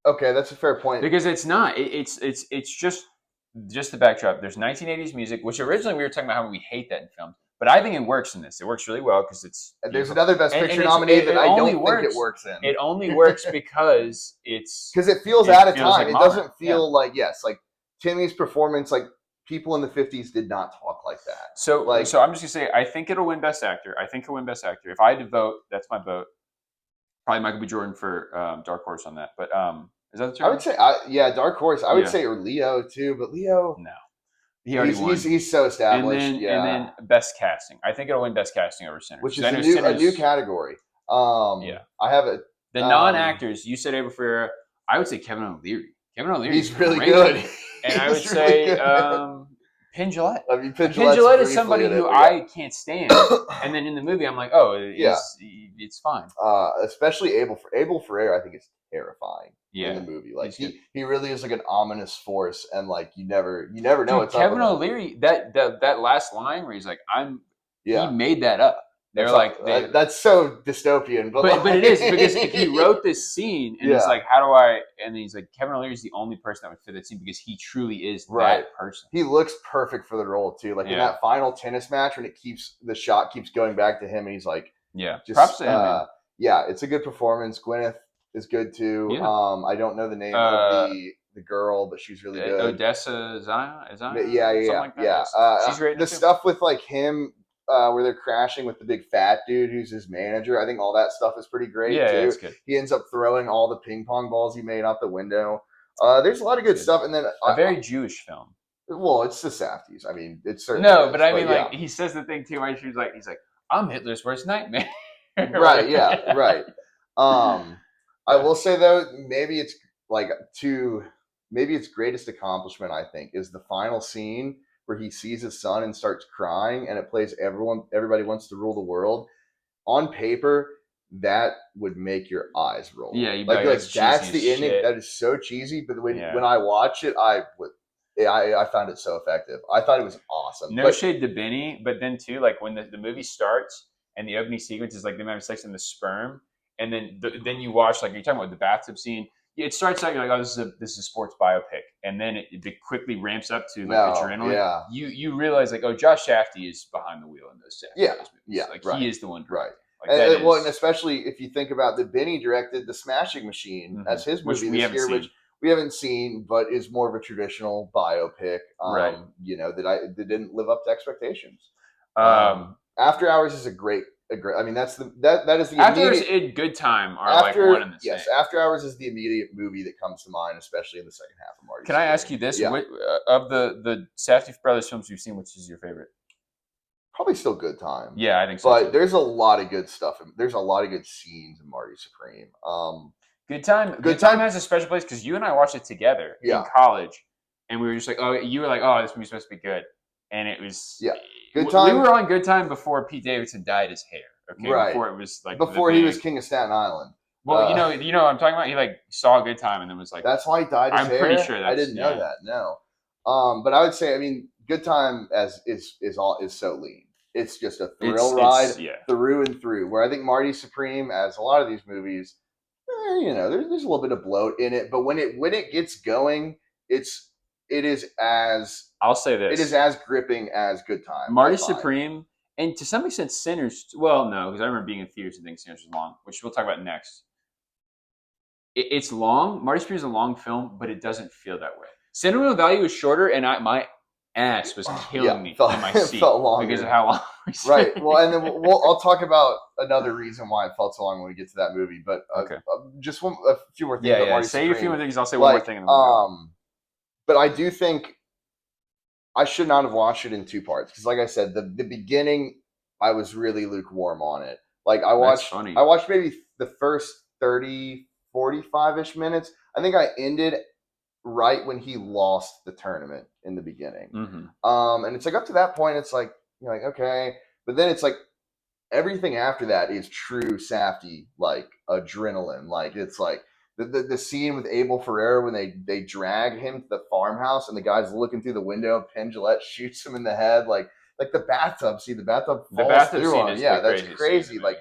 S1: Okay, that's a fair point
S2: because it's not. It's just the backdrop. There's 1980s music, which originally we were talking about how we hate that in films. But I think it works in this. It works really well because it's.
S1: There's another Best Picture nominee that I don't think it works in.
S2: It only works because it's.
S1: Because it feels out of time. It doesn't feel Timmy's performance, people in the 50s did not talk like that.
S2: So I'm just going to say, I think it'll win Best Actor. If I had to vote, that's my vote. Probably Michael B. Jordan for Dark Horse on that. But is that the
S1: I would
S2: term?
S1: say, Dark Horse. I would
S2: Yeah.
S1: say or Leo too, but Leo,
S2: No, he already won.
S1: he's so established.
S2: And
S1: Yeah,
S2: then best casting. I think it'll win best casting over Sinners
S1: which
S2: because
S1: is
S2: I know
S1: a new
S2: Sinners.
S1: category.
S2: Yeah,
S1: I have a
S2: the non-actors. You said Abel Ferreira. I would say Kevin O'Leary. Kevin O'Leary is
S1: he's really
S2: great
S1: good.
S2: in it. And I would
S1: He's really
S2: say
S1: good.
S2: Penn Jillette.
S1: I mean,
S2: Penn
S1: Gillette's
S2: Jillette is
S1: briefly
S2: somebody
S1: in it,
S2: who
S1: but yeah.
S2: I can't stand, and then in the movie I'm like, oh,
S1: Yeah.
S2: it's fine.
S1: Especially Abel Ferreira, I think is terrifying in the
S2: Yeah,
S1: movie. Like
S2: he's good.
S1: he really is like an ominous force, and like you never know
S2: Dude,
S1: what's
S2: Kevin
S1: up with him.
S2: O'Leary, that last line where he's like,
S1: Yeah.
S2: he made that up. They're
S1: that's so dystopian, but
S2: it is because if he wrote this scene and he's like, how do I? And he's like, Kevin O'Leary is the only person that would fit that scene because he truly is that person.
S1: He looks perfect for the role too. Like in that final tennis match when the shot keeps going back to him, and he's like, just
S2: props to him. Man.
S1: Yeah, it's a good performance. Gwyneth is good too.
S2: Yeah.
S1: I don't know the name of the girl, but she's really good.
S2: Odessa Zion?
S1: Yeah.
S2: Like that. She's great.
S1: The stuff with like him. Where they're crashing with the big fat dude who's his manager. I think all that stuff is pretty great too.
S2: Yeah, it's good.
S1: He ends up throwing all the ping pong balls he made out the window. There's a lot of good stuff, and then
S2: a very Jewish film.
S1: Well, it's the Safdies. I mean, it's certainly
S2: no, but I mean, like he says the thing too. Where he's like, I'm Hitler's worst nightmare.
S1: Right. Yeah. Right. I will say though, maybe its greatest accomplishment, I think, is the final scene where he sees his son and starts crying, and it plays everybody wants to rule the world. On paper, that would make your eyes roll.
S2: Yeah, you'd
S1: like that's the ending. Shit. That is so cheesy, but when I watch it, I found it so effective. I thought it was awesome.
S2: No shade to Benny, but then too, like when the movie starts and the opening sequence is like them having sex in the sperm, and then you watch, like you're talking about the bathtub scene. It starts out, you're like, oh, this is a sports biopic, and then it quickly ramps up to like adrenaline.
S1: Yeah.
S2: You realize like, oh, Josh Safdie is behind the wheel in those movies.
S1: Yeah,
S2: like he is the one directing.
S1: Right. And especially if you think about that, Benny directed The Smashing Machine. Mm-hmm. That's his movie this year, which we haven't seen, but is more of a traditional biopic. You know, that didn't live up to expectations. After Hours is a great. I mean, that is the
S2: After Hours and Good Time are like one and the same.
S1: Yes, After Hours is the immediate movie that comes to mind, especially in the second half of Marty's.
S2: Can I ask you this? Yeah. Of the Safdie brothers films you've seen, which is your favorite?
S1: Probably still Good Time.
S2: Yeah, I think so.
S1: But there's a lot of good stuff. There's a lot of good scenes in Marty Supreme.
S2: Good Time has a special place because you and I watched it together in college, and we were just like, oh, you were like, oh, this movie's supposed to be good, and it was
S1: Good Time.
S2: We were on Good Time before Pete Davidson dyed his hair. Okay,
S1: right.
S2: Before it was like
S1: he was king of Staten Island.
S2: Well, you know what I'm talking about. He like saw a Good Time and then was like,
S1: that's why he dyed his hair.
S2: I'm pretty sure.
S1: I didn't know that. No. But I would say, I mean, Good Time is so lean. It's just a thrill ride through and through. Where I think Marty Supreme, as a lot of these movies, there's a little bit of bloat in it, but when it gets going, it is as
S2: I'll say this.
S1: It is as gripping as Good Time.
S2: Marty Supreme, and to some extent Sinners. Well, no, because I remember being in theaters and thinking Sinners was long, which we'll talk about next. It's long. Marty Supreme is a long film, but it doesn't feel that way. Sentimental Value is shorter, and my ass was killing me in my seat because of how long we spent.
S1: Right. Well, and then I'll talk about another reason why it felt so long when we get to that movie. But just a few more things.
S2: Yeah. Marty say Supreme. A few more things. I'll say one more thing in the movie.
S1: But I do think I should not have watched it in two parts because, like I said, the beginning I was really lukewarm on it. Like I watched maybe the first 30, 45-ish minutes. I think I ended right when he lost the tournament in the beginning. Mm-hmm. And it's like up to that point, it's like, you're like, okay. But then it's like everything after that is true Safdie, like adrenaline. Like it's like the scene with Abel Ferreira when they drag him to the farmhouse and the guy's looking through the window, Penn Jillette shoots him in the head. Like the bathtub falls through on him. Yeah, that's crazy. Like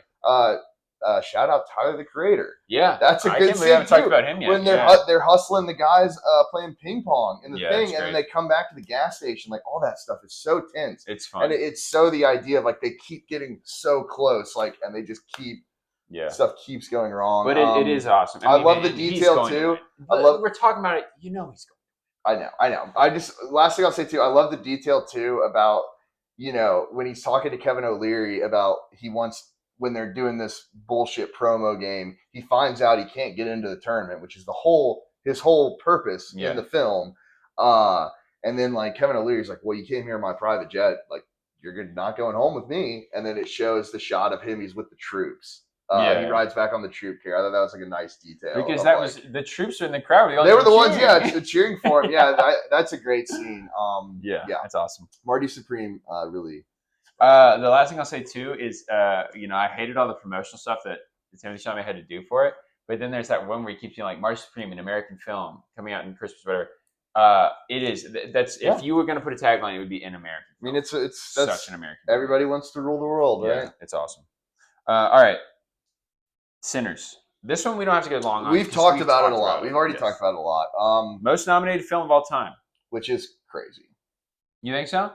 S1: shout out Tyler the Creator.
S2: Yeah,
S1: that's a good scene.
S2: We haven't talked about him yet.
S1: When they're hustling the guys playing ping pong in the thing, and then they come back to the gas station. Like all that stuff is so tense.
S2: It's fun,
S1: and it's so the idea of like they keep getting so close, like, and they just keep stuff keeps going wrong.
S2: But it is awesome.
S1: I love the detail too.
S2: We're talking about it. You know he's
S1: going. I know. Last thing I'll say too. I love the detail too about when he's talking to Kevin O'Leary about he wants when they're doing this bullshit promo game, he finds out he can't get into the tournament, which is his whole purpose in the film. And then like Kevin O'Leary's like, well, you came here in my private jet, like you're not going home with me. And then it shows the shot of him. He's with the troops. He rides back on the troop carrier. I thought that was like a nice detail
S2: because that was the troops were in the crowd.
S1: They were the ones, cheering for him. Yeah, that's a great scene.
S2: Yeah, that's awesome.
S1: Marty Supreme, really.
S2: The last thing I'll say too is, I hated all the promotional stuff that Timothy Chalamet had to do for it. But then there's that one where he keeps being like, Marty Supreme, an American film coming out in Christmas, whatever. It is. If you were going to put a tagline, it would be an American film.
S1: I mean, it's
S2: such an American
S1: film. Everybody wants to rule the world, right?
S2: Yeah, it's awesome. All right. Sinners. This one we don't have to get long on.
S1: We've talked about it a lot. We've already talked about it a lot.
S2: Most nominated film of all time.
S1: Which is crazy.
S2: You think so?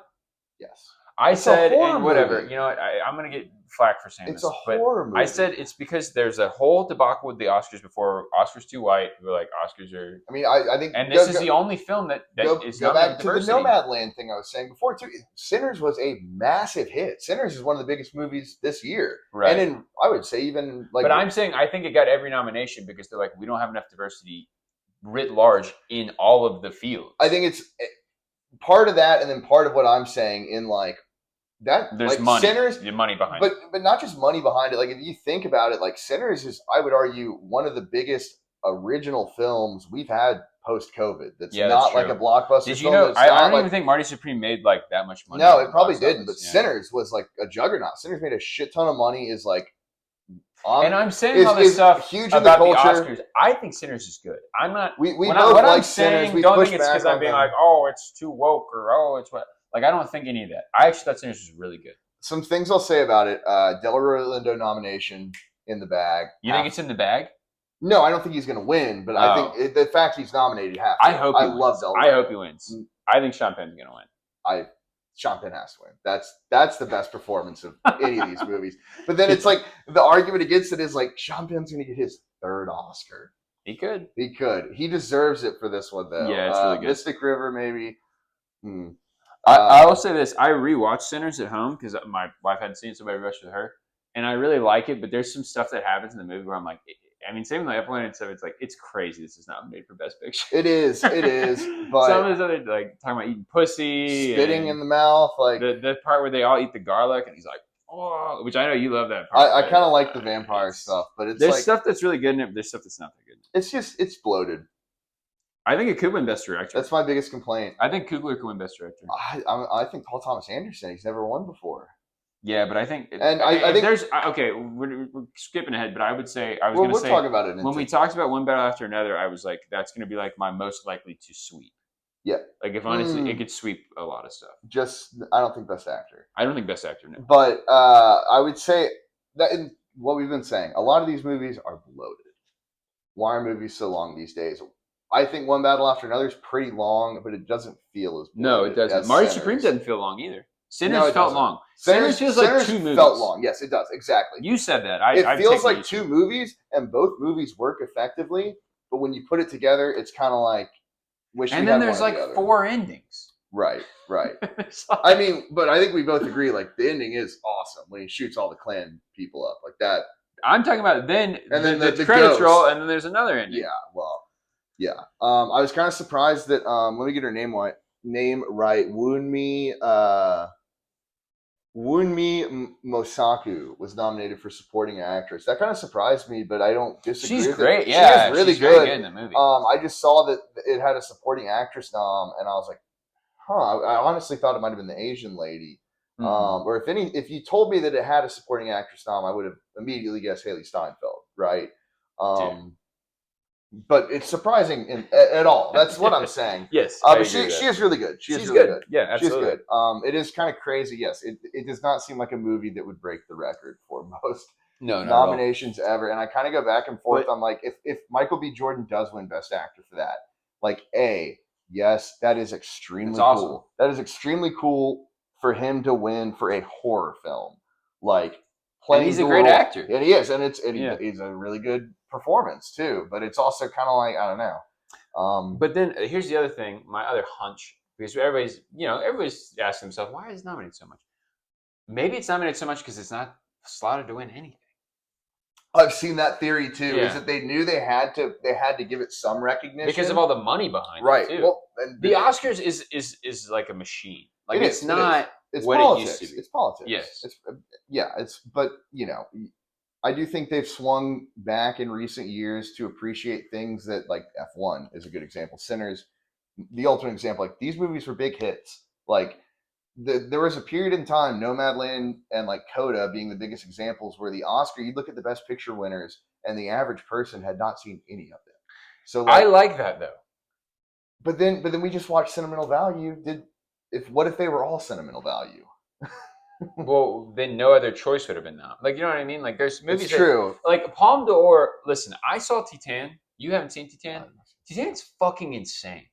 S1: Yes.
S2: I said, and whatever. Movie. You know what? I'm going to get flack for saying
S1: this. It's a horror movie.
S2: I said it's because there's a whole debacle with the Oscars before. Oscars too white. People are like, Oscars are...
S1: I mean, I think...
S2: And this is the only film that is
S1: go back to the Nomadland thing I was saying before, too. Sinners was a massive hit. Sinners is one of the biggest movies this year.
S2: Right.
S1: And I would say even...
S2: But I'm saying I think it got every nomination because they're like, we don't have enough diversity writ large in all of the fields.
S1: I think it's part of that, and then part of what I'm saying in like, that
S2: there's
S1: like Sinners,
S2: money behind it.
S1: But not just money behind it. Like if you think about it, like Sinners is, I would argue, one of the biggest original films we've had post COVID. That's not like a blockbuster.
S2: Did you know? I don't even think Marty Supreme made like that much money.
S1: No, it probably didn't. But Sinners was like a juggernaut. Sinners made a shit ton of money. Is like,
S2: and I'm saying all this stuff huge about the Oscars. I think Sinners is good. I'm not.
S1: We both like Sinners. We
S2: don't think it's because I'm being like, oh, it's too woke or oh, it's what. Like, I don't think any of that. I actually thought Sinners was really good.
S1: Some things I'll say about it. Delroy Lindo nomination in the bag.
S2: You think it's in the bag?
S1: No, I don't think he's going to win, but I think the fact he's nominated, half.
S2: I hope he wins. Love Delroy. I hope he wins. I think Sean Penn's going to win.
S1: Sean Penn has to win. That's the best performance of any of these movies. But then it's like, the argument against it is like, Sean Penn's going to get his third Oscar.
S2: He could.
S1: He deserves it for this one, though.
S2: Yeah, it's really good.
S1: Mystic River, maybe.
S2: I will say this. I rewatched Sinners at home because my wife hadn't seen it, so I rewatched with her. And I really like it, but there's some stuff that happens in the movie where I'm like, I mean, same with the F1 and stuff. It's like, it's crazy this is not made for Best Picture.
S1: It is. But
S2: some of those other, like, talking about eating pussy.
S1: Spitting in the mouth. Like
S2: the part where they all eat the garlic, and he's like, oh, which I know you love that part.
S1: I kind of like the vampire stuff, but
S2: there's stuff that's really good in it, but there's stuff that's not that good.
S1: It's bloated.
S2: I think it could win Best Director.
S1: That's my biggest complaint.
S2: I think Coogler could win Best Director.
S1: I think Paul Thomas Anderson. He's never won before.
S2: Yeah, but I think,
S1: and I think
S2: there's okay. We're skipping ahead, but I would say we'll
S1: talk about it
S2: when we talked about one battle after another. I was like, that's going to be like my most likely to sweep.
S1: Yeah,
S2: like if honestly, it could sweep a lot of stuff.
S1: I don't think Best Actor.
S2: I don't think Best Actor. No.
S1: But I would say that in what we've been saying, a lot of these movies are bloated. Why are movies so long these days? I think One Battle After Another is pretty long, but it doesn't feel as
S2: no, it doesn't. Marty Supreme doesn't feel long either. Sinners felt long. Sinners feels like two movies.
S1: Felt long. Yes, it does. Exactly.
S2: You said that.
S1: It feels like two movies, and both movies work effectively. But when you put it together, it's kind of like wish.
S2: And then there's like 4 endings.
S1: Right. I mean, but I think we both agree. Like the ending is awesome when he shoots all the Klan people up like that.
S2: I'm talking about then, and then the credits roll, and then there's another ending.
S1: Yeah. Well. Yeah. I was kind of surprised that. Let me get her name right. Wunmi Mosaku was nominated for supporting actress. That kind of surprised me, but I don't disagree.
S2: She's great. Yeah,
S1: she is really
S2: she's
S1: good.
S2: Very good in the movie.
S1: I just saw that it had a supporting actress nom, and I was like, I honestly thought it might have been the Asian lady. Mm-hmm. Or if you told me that it had a supporting actress nom, I would have immediately guessed Haley Steinfeld, right? But it's surprising at all. That's what I'm saying.
S2: Yes,
S1: but she is really good. She's really good.
S2: Yeah, absolutely.
S1: She's good. It is kind of crazy. Yes, it does not seem like a movie that would break the record for most nominations ever. And I kind of go back and forth on like if Michael B. Jordan does win Best Actor for that, like yes, that is extremely cool. That is extremely cool for him to win for a horror film. Like playing,
S2: he's a great actor,
S1: and he is, and he's a really good performance too, but it's also kind of like I don't know.
S2: But then here's the other thing, my other hunch, because everybody's asking themselves why is it nominated so much. Maybe it's nominated so much because it's not slotted to win anything.
S1: I've seen that theory too.
S2: Yeah.
S1: Is that they knew they had to give it some recognition
S2: because of all the money behind
S1: right.
S2: it too.
S1: Well,
S2: the Oscars is like a machine. Like it's not
S1: it's
S2: what
S1: politics.
S2: It used to be.
S1: It's politics.
S2: Yes.
S1: But I do think they've swung back in recent years to appreciate things that, like, F1 is a good example. Sinners, the ultimate example. Like, these movies were big hits. Like, there was a period in time, Nomadland and like Coda being the biggest examples, where the Oscar, you look at the Best Picture winners, and the average person had not seen any of them. So
S2: I like that though.
S1: But then we just watched Sentimental Value. What if they were all Sentimental Value?
S2: Well, then no other choice would have been that. Like, you know what I mean? Like, there's movies.
S1: It's true.
S2: Like Palme d'Or. Listen, I saw Titan. You haven't seen Titan? Titan's fucking insane.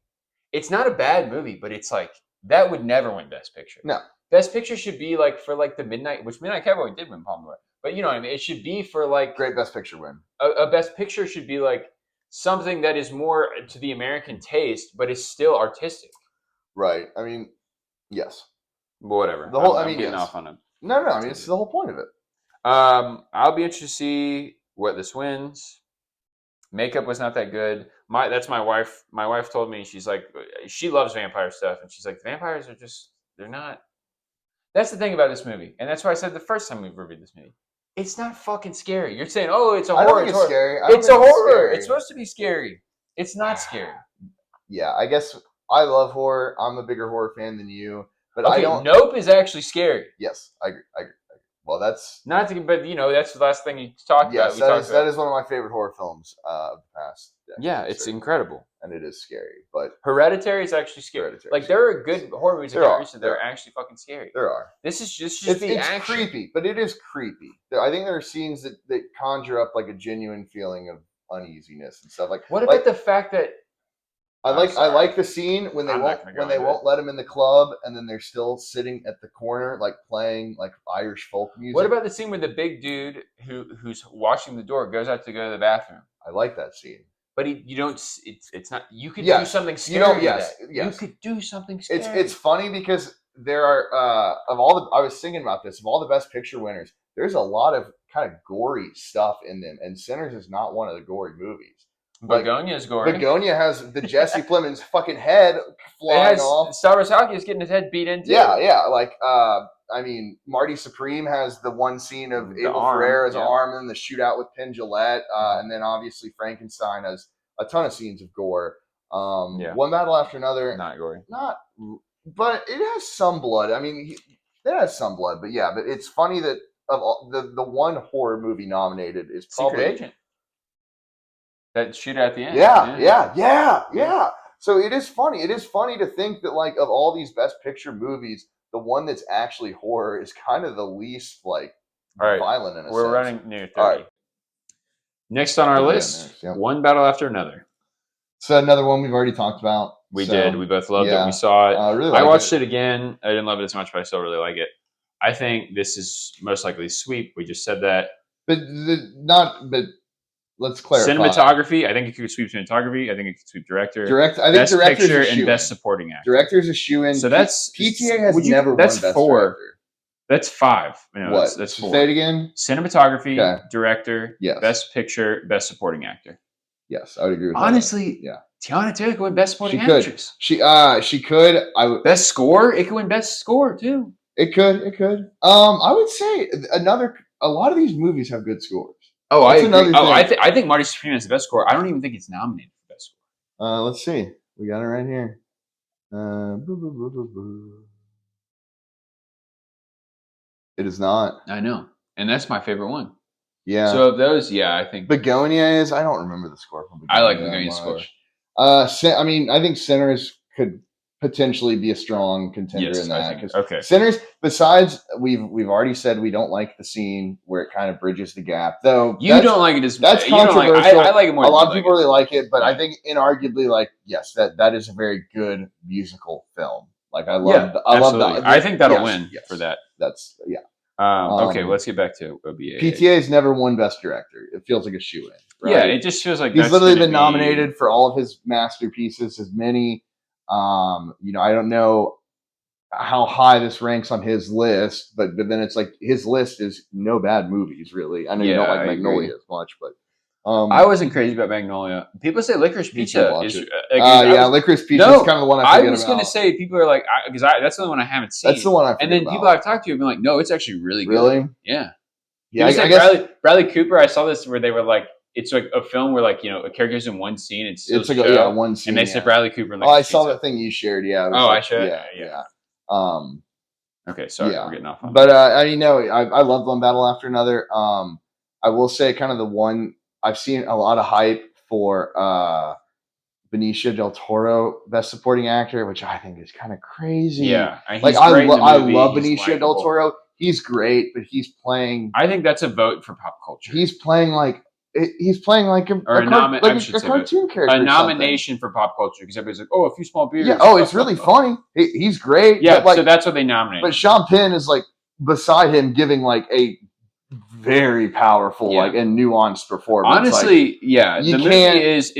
S2: It's not a bad movie, but it's like that would never win Best Picture.
S1: No.
S2: Best Picture should be like for like the Midnight Cowboy did win Palme d'Or. But you know what I mean? It should be for like
S1: great Best Picture win.
S2: A Best Picture should be like something that is more to the American taste, but is still artistic.
S1: Right. I mean, yes.
S2: Whatever.
S1: The whole.
S2: I'm
S1: getting
S2: yes. off on it.
S1: No. I mean, it's the whole point of it.
S2: I'll be interested to see what this wins. Makeup was not that good. That's my wife. My wife told me, she's like, she loves vampire stuff, and she's like, vampires are just, they're not. That's the thing about this movie, and that's why I said the first time we reviewed this movie, it's not fucking scary. You're saying, oh, it's a horror.
S1: I don't think it's scary.
S2: It's a horror. It's supposed to be scary. It's not scary.
S1: Yeah, I guess I love horror. I'm a bigger horror fan than you, but
S2: okay,
S1: I don't.
S2: Nope is actually scary.
S1: Yes, I agree. Well, that's
S2: not to, but that's the last thing you talked about.
S1: Yes, that is one of my favorite horror films of the past decade.
S2: Yeah, it's incredible,
S1: and it is scary. But
S2: Hereditary is actually scary. Like there are good horror movies that are actually fucking scary.
S1: There are.
S2: This is just
S1: it's creepy, but it is creepy. I think there are scenes that conjure up like a genuine feeling of uneasiness and stuff. Like
S2: what about the fact that
S1: I like the scene when they won't let him in the club, and then they're still sitting at the corner, like playing like Irish folk music.
S2: What about the scene where the big dude who's watching the door goes out to go to the bathroom?
S1: I like that scene,
S2: but you don't. It's not. You could do something scary. You could do something scary.
S1: It's funny because there are I was thinking about this, of all the Best Picture winners, there's a lot of kind of gory stuff in them, and Sinners is not one of the gory movies.
S2: Begonia is gory.
S1: Begonia has the Jesse Plemons fucking head flying off.
S2: Stavros Halkias is getting his head beat in too.
S1: Yeah. Like, I mean, Marty Supreme has the one scene of Abel Ferrara's arm and the shootout with Penn Jillette, and then obviously Frankenstein has a ton of scenes of gore. One Battle After Another,
S2: not gory,
S1: but it has some blood. I mean, it has some blood, but it's funny that of all, the one horror movie nominated is probably
S2: Secret Agent. That shoot at the end.
S1: Yeah. So it is funny. It is funny to think that, like, of all these Best Picture movies, the one that's actually horror is kind of the least violent in a sense.
S2: We're running near 30. All right. Next on our list, One Battle After Another.
S1: So another one we've already talked about.
S2: We did. We both loved it. We saw it.
S1: Really
S2: I watched it again. I didn't love it as much, but I still really like it. I think this is most likely sweep. We just said that.
S1: But let's clarify.
S2: Cinematography, I think it could sweep cinematography. I think it could sweep director.
S1: I think
S2: Best Picture and Best Supporting Actor.
S1: Director's a shoe-in.
S2: So that's
S1: PTA has never won Best
S2: four.
S1: Director.
S2: That's five. That's four.
S1: Say it again.
S2: Cinematography, director,
S1: yes.
S2: Best Picture, Best Supporting Actor.
S1: Yes, I would agree with
S2: Honestly,
S1: that.
S2: Tiana Taylor could win Best Supporting Actress.
S1: She could.
S2: Best Score, it could win Best Score too.
S1: It could. I would say a lot of these movies have good scores.
S2: Oh, I agree. I think Marty Supreme has the best score. I don't even think it's nominated for best score.
S1: Let's see. We got it right here. It is not.
S2: I know, and that's my favorite one.
S1: Yeah.
S2: So of those, I think
S1: Begonia is. I don't remember the score from Begonia.
S2: I like Begonia's score.
S1: I mean, I think Sinners could potentially be a strong contender in that.
S2: Okay.
S1: Sinners, besides, we've already said we don't like the scene where it kind of bridges the gap. Though
S2: you don't like it as
S1: that's controversial.
S2: I like it more.
S1: A lot of people really like it, but I think inarguably, yes, that is a very good musical film. Like I love
S2: I think that'll win for that.
S1: That's
S2: okay, let's get back to OBA.
S1: PTA has never won Best Director. It feels like a shoe-in. Right?
S2: Yeah, it just feels like
S1: he's literally been nominated for all of his masterpieces, as many. I don't know how high this ranks on his list, but then it's like his list is no bad movies, really. I know you don't like
S2: I
S1: Magnolia
S2: agree.
S1: as much, but
S2: I wasn't crazy about Magnolia. People say Licorice
S1: you should
S2: Pizza
S1: watch
S2: is
S1: it.
S2: I was
S1: Licorice Pizza is kind
S2: no.
S1: of the one I
S2: I
S1: forget
S2: was gonna
S1: about.
S2: say people are like because that's the only one I haven't
S1: That's
S2: seen.
S1: the one I
S2: And
S1: forget
S2: then people
S1: about.
S2: I've talked to have been like, no, it's actually really good.
S1: Really?
S2: Yeah.
S1: Yeah,
S2: People say
S1: I guess
S2: Bradley Cooper. I saw this where they were like, it's like a film where like a character's in one scene and still
S1: it's like
S2: show,
S1: one scene.
S2: and they said Bradley Cooper and
S1: Oh, I
S2: Licorice
S1: saw
S2: Pizza.
S1: that thing you shared. Yeah, it was
S2: Oh, I
S1: like
S2: should.
S1: yeah. Um,
S2: Okay, sorry,
S1: yeah,
S2: we're getting off on
S1: but
S2: that.
S1: I love One Battle After Another. I will say kind of the one I've seen a lot of hype for Benicio del Toro Best Supporting Actor, which I think is kind of crazy.
S2: Yeah,
S1: Like
S2: he's great in the
S1: I
S2: movie.
S1: love
S2: He's
S1: Benicio del
S2: likable.
S1: Toro. He's great, but he's playing.
S2: I think that's a vote for pop culture.
S1: He's playing like a cartoon character.
S2: A nomination for pop culture because everybody's like, oh, a few small beers.
S1: Yeah. Oh, it's really funny. He's great.
S2: Yeah.
S1: But like,
S2: so that's what they nominated.
S1: But Sean Penn is like beside him, giving like a very powerful, like and nuanced performance.
S2: Honestly,
S1: like,
S2: yeah, the movie is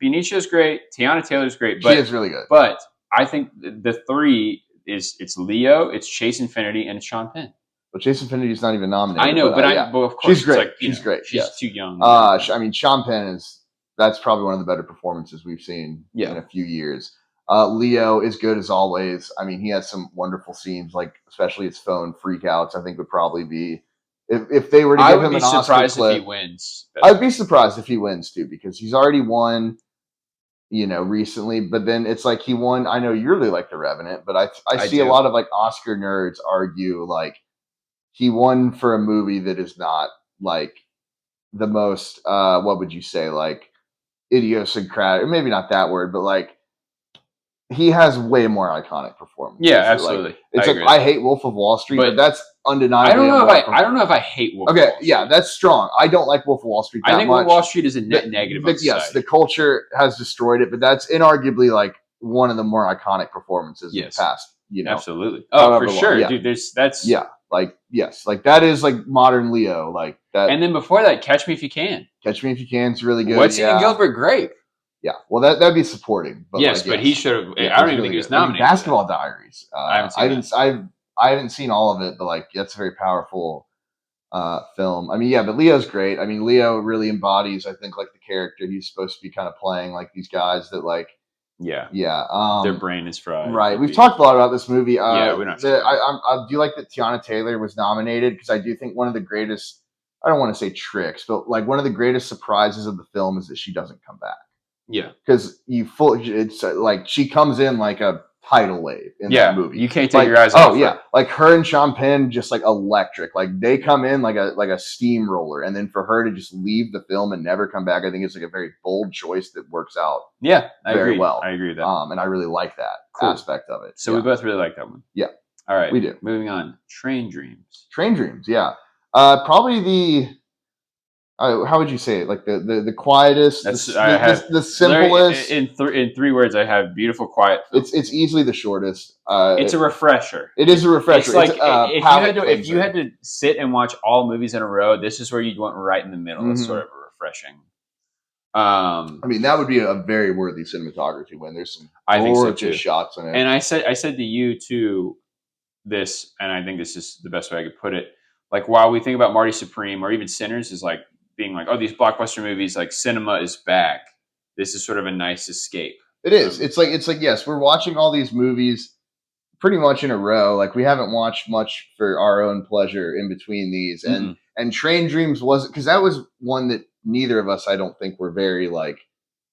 S2: Benicio's great, Tiana Taylor's great, but
S1: she is really good.
S2: But I think the three it's Leo, it's Chase Infinity, and it's Sean Penn.
S1: But Chase Infinity is not even nominated.
S2: I know, but of course
S1: she's great.
S2: Like,
S1: she's great.
S2: She's too young.
S1: I mean, Sean Penn that's probably one of the better performances we've seen in a few years. Leo is good as always. I mean, he has some wonderful scenes, like especially his phone freakouts. I think would probably be if they were to give him an Oscar clip. I would be surprised if he wins. I'd be surprised if he wins too, because he's already won, recently. But then it's like he won. I know you really like The Revenant, but I see a lot of like Oscar nerds argue like he won for a movie that is not like the most what would you say, like idiosyncratic, or maybe not that word, but like he has way more iconic performances.
S2: Yeah, absolutely.
S1: Like, it's I hate Wolf of Wall Street, but that's undeniably.
S2: I don't know if I hate Wolf of Wall Street.
S1: Yeah, that's strong. I don't like Wolf of Wall Street that much. I think
S2: Wolf of Wall Street is a net negative.
S1: Yes, the culture has destroyed it, but that's inarguably like one of the more iconic performances in the past.
S2: Absolutely. Oh, for sure, dude. That's
S1: like yes, like that is like modern Leo, like that.
S2: And then before that, Catch Me If You Can.
S1: Catch Me If You Can is really good.
S2: What's he in Gilbert Grape?
S1: Yeah, well, that'd be supporting. But
S2: yes, but he should have. I don't even think he was nominated.
S1: Basketball Diaries. I haven't seen all of it, but like that's a very powerful film. I mean, yeah, but Leo's great. I mean, Leo really embodies, I think, like the character he's supposed to be kind of playing, like these guys that like.
S2: Their brain is fried.
S1: Right. We've talked a lot about this movie.
S2: We're not.
S1: I do like that Tiana Taylor was nominated, because I do think one of the greatest. I don't want to say tricks, but like one of the greatest surprises of the film is that she doesn't come back.
S2: Yeah,
S1: because it's like she comes in like a tidal wave in that movie.
S2: You can't take your eyes off.
S1: Oh yeah, like her and Sean Penn just like electric. Like they come in like a steamroller, and then for her to just leave the film and never come back, I think it's like a very bold choice that works out.
S2: Yeah,
S1: very well.
S2: I agree with that.
S1: And I really like that aspect of it.
S2: So we both really like that one.
S1: Yeah.
S2: All right,
S1: we do.
S2: Moving on. Train Dreams.
S1: Yeah. Probably the. How would you say it? Like the quietest, the simplest.
S2: In 3 words, I have beautiful, quiet.
S1: It's easily the shortest.
S2: It's a refresher.
S1: It is a refresher.
S2: It's like if you had to sit and watch all movies in a row, this is where you'd want right in the middle. Mm-hmm. It's sort of a refreshing.
S1: I mean, that would be a very worthy cinematography win. There's some gorgeous shots in it.
S2: And I said to you too, this, and I think this is the best way I could put it. Like, while we think about Marty Supreme or even Sinners is like being like, oh, these blockbuster movies, like cinema is back. This is sort of a nice escape.
S1: It is. It's like yes, we're watching all these movies pretty much in a row. Like we haven't watched much for our own pleasure in between these. And Train Dreams wasn't, because that was one that neither of us, I don't think, were very like.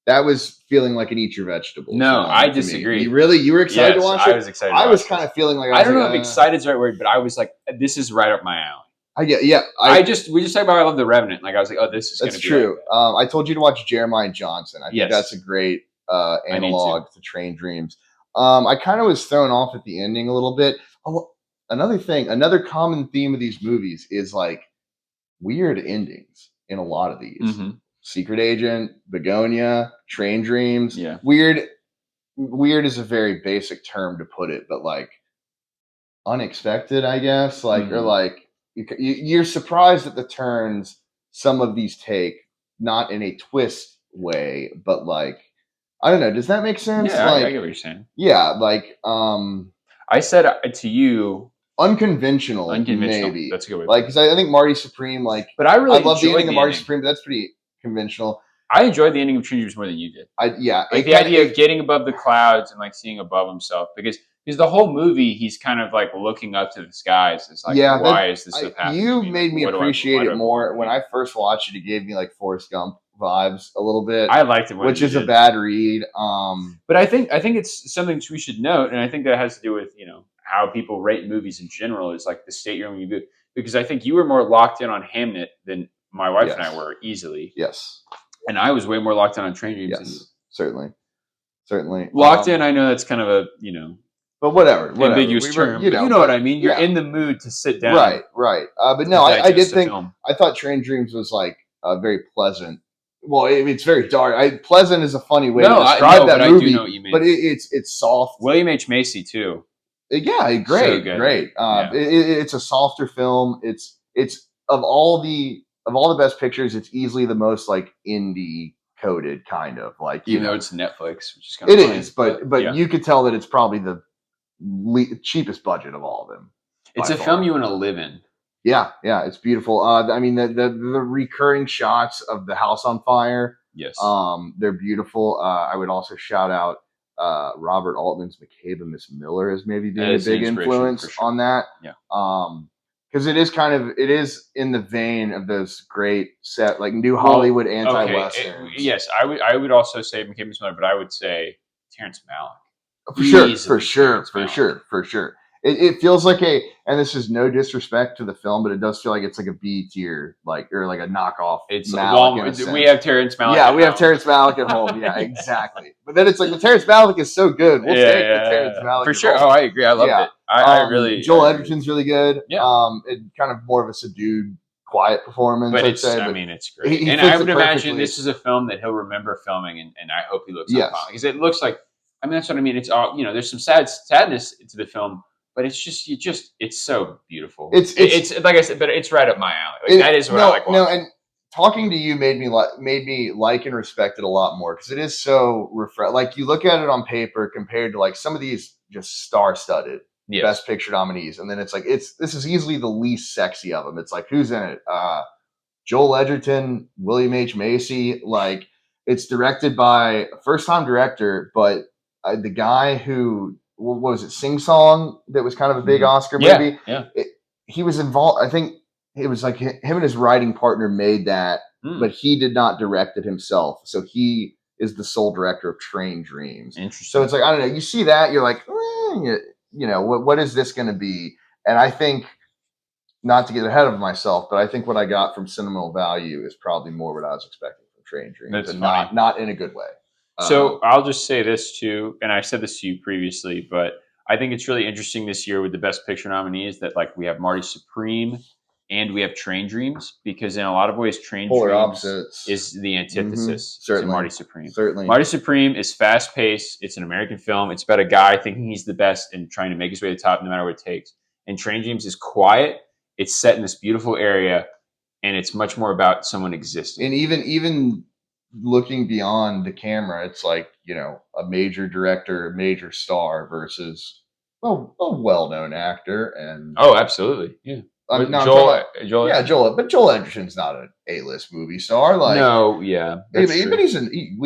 S1: That was feeling like an eat your vegetables.
S2: No, I disagree.
S1: You were excited to watch it?
S2: I was excited.
S1: I was kind of feeling like
S2: I don't know if excited is the right word, but I was like, this is right up my alley.
S1: We just
S2: talked about I love The Revenant. Like I was like, oh, this is going to be
S1: true. I told you to watch Jeremiah Johnson. I think that's a great analog to Train Dreams. I kind of was thrown off at the ending a little bit. Oh, another common theme of these movies is like weird endings in a lot of these. Mm-hmm. Secret Agent, Begonia, Train Dreams.
S2: Yeah.
S1: Weird is a very basic term to put it, but like unexpected, I guess. Like, or like you're surprised at the turns some of these take, not in a twist way, but like, I don't know. Does that make sense?
S2: Yeah,
S1: like,
S2: I get what you're saying.
S1: Yeah, like,
S2: I I said to you,
S1: unconventional,
S2: unconventional.
S1: maybe.
S2: That's a good way.
S1: Like, because I think Marty Supreme, like,
S2: but I really
S1: love the ending of Marty
S2: ending.
S1: Supreme, but that's pretty conventional.
S2: I enjoyed the ending of Train Dreams more than you did. Like the idea of getting above the clouds and like seeing above himself, because the whole movie he's kind of like looking up to the skies. It's like, why is this stuff happening?
S1: You
S2: to me?
S1: made
S2: like,
S1: me appreciate it more when I first watched it. It gave me like Forrest Gump vibes a little bit.
S2: I liked it,
S1: which is a bad read.
S2: But I think it's something we should note, and I think that has to do with how people rate movies in general. Is like the state you're in, because I think you were more locked in on Hamnet than my wife and I were easily.
S1: Yes.
S2: And I was way more locked in on Train Dreams.
S1: Yes, certainly.
S2: Locked in, I know that's kind of a
S1: but whatever.
S2: ambiguous term. You know what I mean. You're in the mood to sit down.
S1: Right. But no, I did think I thought Train Dreams was like very pleasant. Well, it's very dark. Pleasant is a funny way to describe that movie. I do know what you mean. But it's soft.
S2: William H. Macy too.
S1: Yeah, great. It's a softer film. It's of all the best pictures, it's easily the most like indie coded, kind of like,
S2: even though it's Netflix, which is kind of funny.
S1: Is, but you could tell that it's probably the cheapest budget of all of them.
S2: It's a film you want to live in.
S1: Yeah, it's beautiful. I mean, the recurring shots of the house on fire.
S2: Yes.
S1: They're beautiful. I would also shout out Robert Altman's McCabe and Miss Miller as maybe being a big influence on that.
S2: Yeah.
S1: Because it is in the vein of those great like New Hollywood anti-westerns.
S2: Okay. Yes, I would also say McCabe and Miss Miller, but I would say Terrence Malick.
S1: For sure. It feels like and this is no disrespect to the film, but it does feel like it's like a B tier, or like a knockoff.
S2: It's we have Terrence Malick.
S1: Yeah, we have Terrence Malick at home. Yeah, exactly. But then it's like the Terrence Malick is so good. We'll take the Terrence Malick
S2: for sure. Oh, I agree. I loved it. I really.
S1: Joel Edgerton's really good.
S2: Yeah.
S1: It kind of more of a subdued, quiet performance.
S2: But it's great. And I would imagine this is a film that he'll remember filming, and I hope he looks on because it looks like. I mean, that's what I mean. It's all there's some sadness to the film. But it's just it's so beautiful. It's like I said, but it's right up my alley. That is what I like watching.
S1: No, and talking to you made me like and respect it a lot more because it is so like you look at it on paper compared to like some of these just star-studded Best Picture nominees, and then it's like this is easily the least sexy of them. It's like who's in it? Joel Edgerton, William H. Macy. Like it's directed by a first-time director, but the guy who. What was it? Sing Song that was kind of a big Oscar movie.
S2: Yeah.
S1: He was involved. I think it was like him and his writing partner made that, but he did not direct it himself. So he is the sole director of Train Dreams.
S2: Interesting.
S1: So it's like I don't know. You see that, you're like, what is this going to be? And I think, not to get ahead of myself, but I think what I got from Sentimental Value is probably more what I was expecting from Train Dreams, and not in a good way.
S2: So I'll just say this too, and I said this to you previously, but I think it's really interesting this year with the Best Picture nominees that like we have Marty Supreme and we have Train Dreams, because in a lot of ways Train Dreams is the antithesis to Marty Supreme.
S1: Certainly.
S2: Marty Supreme is fast paced. It's an American film. It's about a guy thinking he's the best and trying to make his way to the top no matter what it takes. And Train Dreams is quiet. It's set in this beautiful area, and it's much more about someone existing.
S1: And even looking beyond the camera, it's like, a major director, a major star versus a well-known actor. And
S2: absolutely. Yeah.
S1: Joel, but Joel Edgerton's not an A-list movie star. Like,
S2: no, yeah,
S1: but we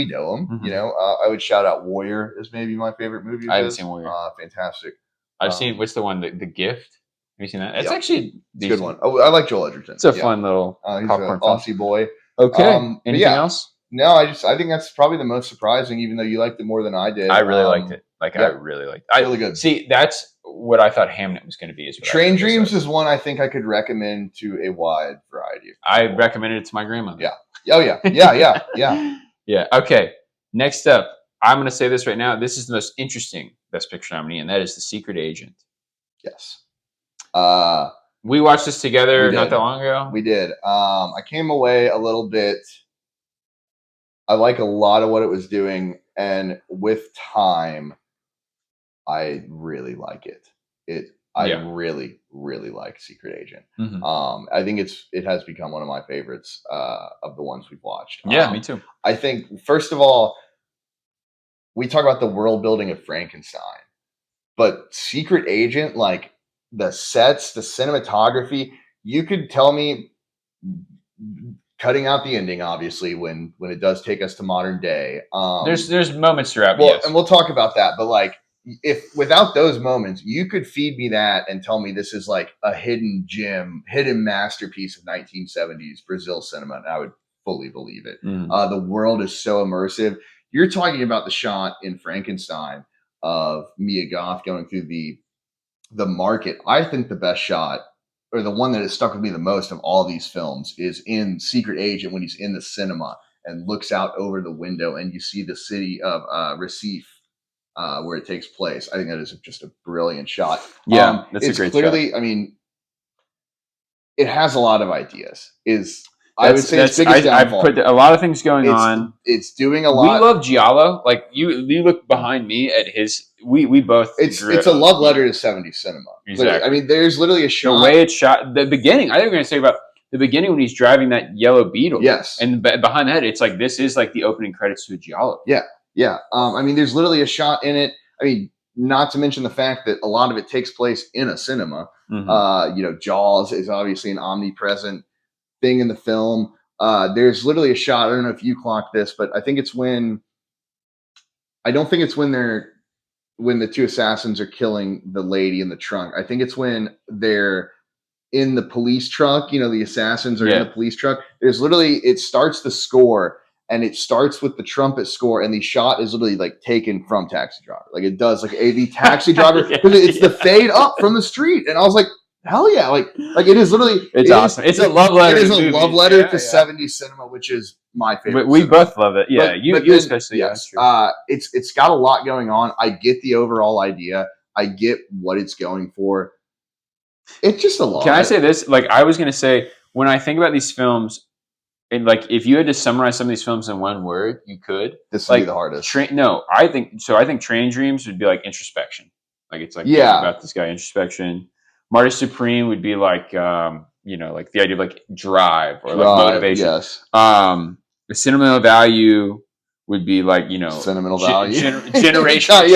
S1: know him. Mm-hmm. I would shout out Warrior as maybe my favorite movie.
S2: I haven't seen Warrior.
S1: Fantastic.
S2: I've seen what's the one, The Gift. Have you seen that? It's actually a
S1: good one. I like Joel Edgerton.
S2: It's a fun little
S1: he's an Aussie boy.
S2: Okay. Anything else?
S1: No, I think that's probably the most surprising, even though you liked it more than I did.
S2: I really liked it. I really liked it.
S1: Really good.
S2: See, that's what I thought Hamnet was going to be.
S1: Train Dreams is one I think I could recommend to a wide variety of people.
S2: I recommended it to my grandmother.
S1: Yeah. Oh, yeah.
S2: Yeah. Okay. Next up, I'm going to say this right now. This is the most interesting Best Picture nominee, and that is The Secret Agent.
S1: Yes.
S2: We watched this together not that long ago.
S1: We did. I came away a little bit. I like a lot of what it was doing, and with time, I really like it. I really, really like Secret Agent.
S2: Mm-hmm.
S1: I think it has become one of my favorites of the ones we've watched.
S2: Yeah, me too.
S1: I think, first of all, we talk about the world building of Frankenstein. But Secret Agent, like the sets, the cinematography, you could tell me, cutting out the ending, obviously, when it does take us to modern day.
S2: There's moments throughout.
S1: Well,
S2: Yes.
S1: and we'll talk about that. But like, if without those moments, you could feed me that and tell me this is like a hidden gem, hidden masterpiece of 1970s Brazil cinema, and I would fully believe it. The world is so immersive. You're talking about the shot in Frankenstein of Mia Goth going through the market. I think the best shot, or the one that has stuck with me the most of all these films, is in Secret Agent when he's in the cinema and looks out over the window and you see the city of Recife, where it takes place. I think that is just a brilliant shot.
S2: Yeah, that's a great
S1: clearly,
S2: shot.
S1: I mean, it has a lot of ideas. I would say its biggest downfall.
S2: I've put a lot of things going on.
S1: It's doing a lot.
S2: We love Giallo. Like you look behind me at his. We both.
S1: It's a love letter to 70s cinema.
S2: Exactly.
S1: I mean, there's literally a shot.
S2: The way it's shot. The beginning. I think we're going to say about the beginning when he's driving that yellow Beetle.
S1: Yes.
S2: And behind that, it's like this is like the opening credits to a Giallo.
S1: Yeah. Yeah. I mean, there's literally a shot in it. I mean, not to mention the fact that a lot of it takes place in a cinema. Jaws is obviously an omnipresent thing in the film. There's literally a shot. I don't know if you clocked this, but I think it's when. I don't think it's when the two assassins are killing the lady in the trunk. I think it's when they're in the police truck. The assassins are in the police truck. There's literally, it starts the score. And it starts with the trumpet score, and the shot is literally like taken from Taxi Driver. Like it does, like the Taxi Driver, because it's the fade up from the street. And I was like, hell yeah! Like it is literally,
S2: it's awesome. It's a love letter.
S1: It is a love letter to 70s cinema, which is my favorite.
S2: We both love it. Yeah, you especially.
S1: Yes, it's got a lot going on. I get the overall idea. I get what it's going for. It's just a lot.
S2: Can I say this? Like I was going to say, when I think about these films. And like, if you had to summarize some of these films in one word, you could.
S1: This would be the hardest.
S2: I think Train Dreams would be like introspection. Like it's like about this guy introspection. Martyr Supreme would be like like the idea of like drive or like motivation.
S1: Yes.
S2: The sentimental value would be like
S1: sentimental value,
S2: generational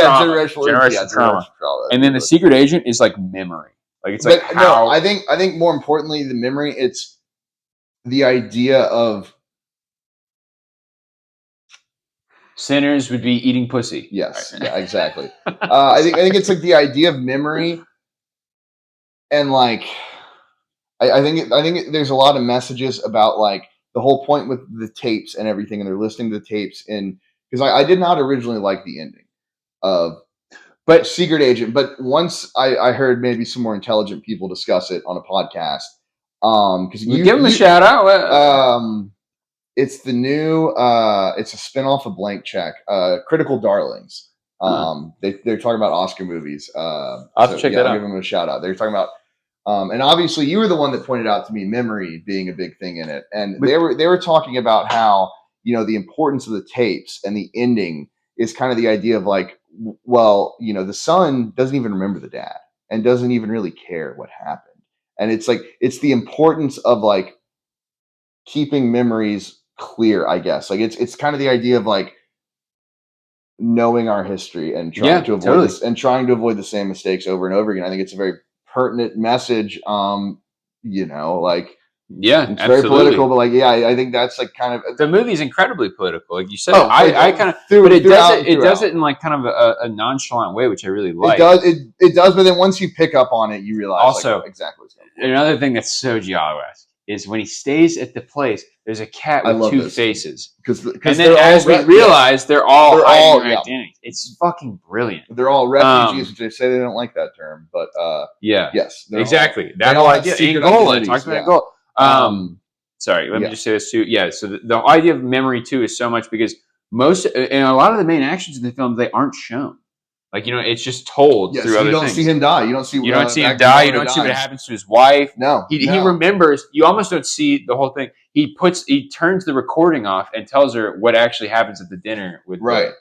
S2: trauma. And then the Secret Agent is like memory. Like it's like how.
S1: No, I think more importantly, the memory. It's the idea of
S2: sinners would be eating pussy.
S1: Yes, yeah, exactly. I think it's like the idea of memory, and like I think there's a lot of messages about like the whole point with the tapes and everything, and they're listening to the tapes, and because I did not originally like the ending of Secret Agent, but once I heard maybe some more intelligent people discuss it on a podcast. Because
S2: you give them a shout out.
S1: It's the new. It's a spinoff of Blank Check. Critical Darlings. They're talking about Oscar movies.
S2: I'll have to check that out.
S1: I'll give them a shout out. They're talking about. And obviously, you were the one that pointed out to me memory being a big thing in it, and they were talking about how the importance of the tapes and the ending is kind of the idea of like, well, the son doesn't even remember the dad and doesn't even really care what happened. And it's like, it's the importance of like keeping memories clear, I guess. Like it's kind of the idea of like knowing our history and trying to avoid this and trying to avoid the same mistakes over and over again. I think it's a very pertinent message. It's very political, but like, I think that's like kind of
S2: the movie's incredibly political. Like you said, I kind of, but it does it in like kind of a nonchalant way, which I really like.
S1: It does, but then once you pick up on it, you realize
S2: also
S1: like, exactly what's going on.
S2: Another thing that's so Giallo-esque is when he stays at the place, there's a cat with two faces. And then as we realize, they're all hiding identities. It's fucking brilliant.
S1: They're all refugees, which they say they don't like that term, but yes,
S2: exactly. That whole idea. Angola, talks about Angola. Sorry, let me just say this too. Yeah, so the idea of memory too is so much because and a lot of the main actions in the film, they aren't shown. Like, it's just told through other things. You don't
S1: see him die. You don't see
S2: him die. You don't see what happens to his wife.
S1: No.
S2: He remembers. You almost don't see the whole thing. He turns the recording off and tells her what actually happens at the dinner with I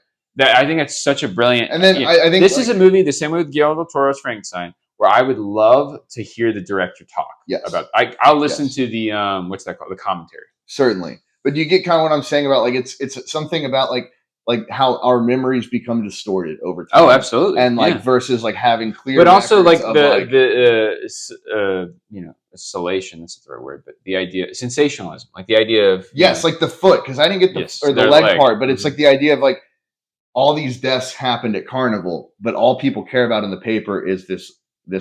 S2: think that's such a brilliant.
S1: And then I think
S2: this is a movie the same way with Guillermo del Toro's Frankenstein, where I would love to hear the director talk about. I'll listen to the what's that called? The commentary.
S1: Certainly, but you get kind of what I'm saying about like it's something about like like how our memories become distorted over time.
S2: Oh, absolutely.
S1: And like versus like having clear,
S2: but also like
S1: of,
S2: salation. That's the right word, but the idea sensationalism, like the idea of
S1: like the foot, because I didn't get the leg part, but it's like the idea of like all these deaths happened at Carnival, but all people care about in the paper is this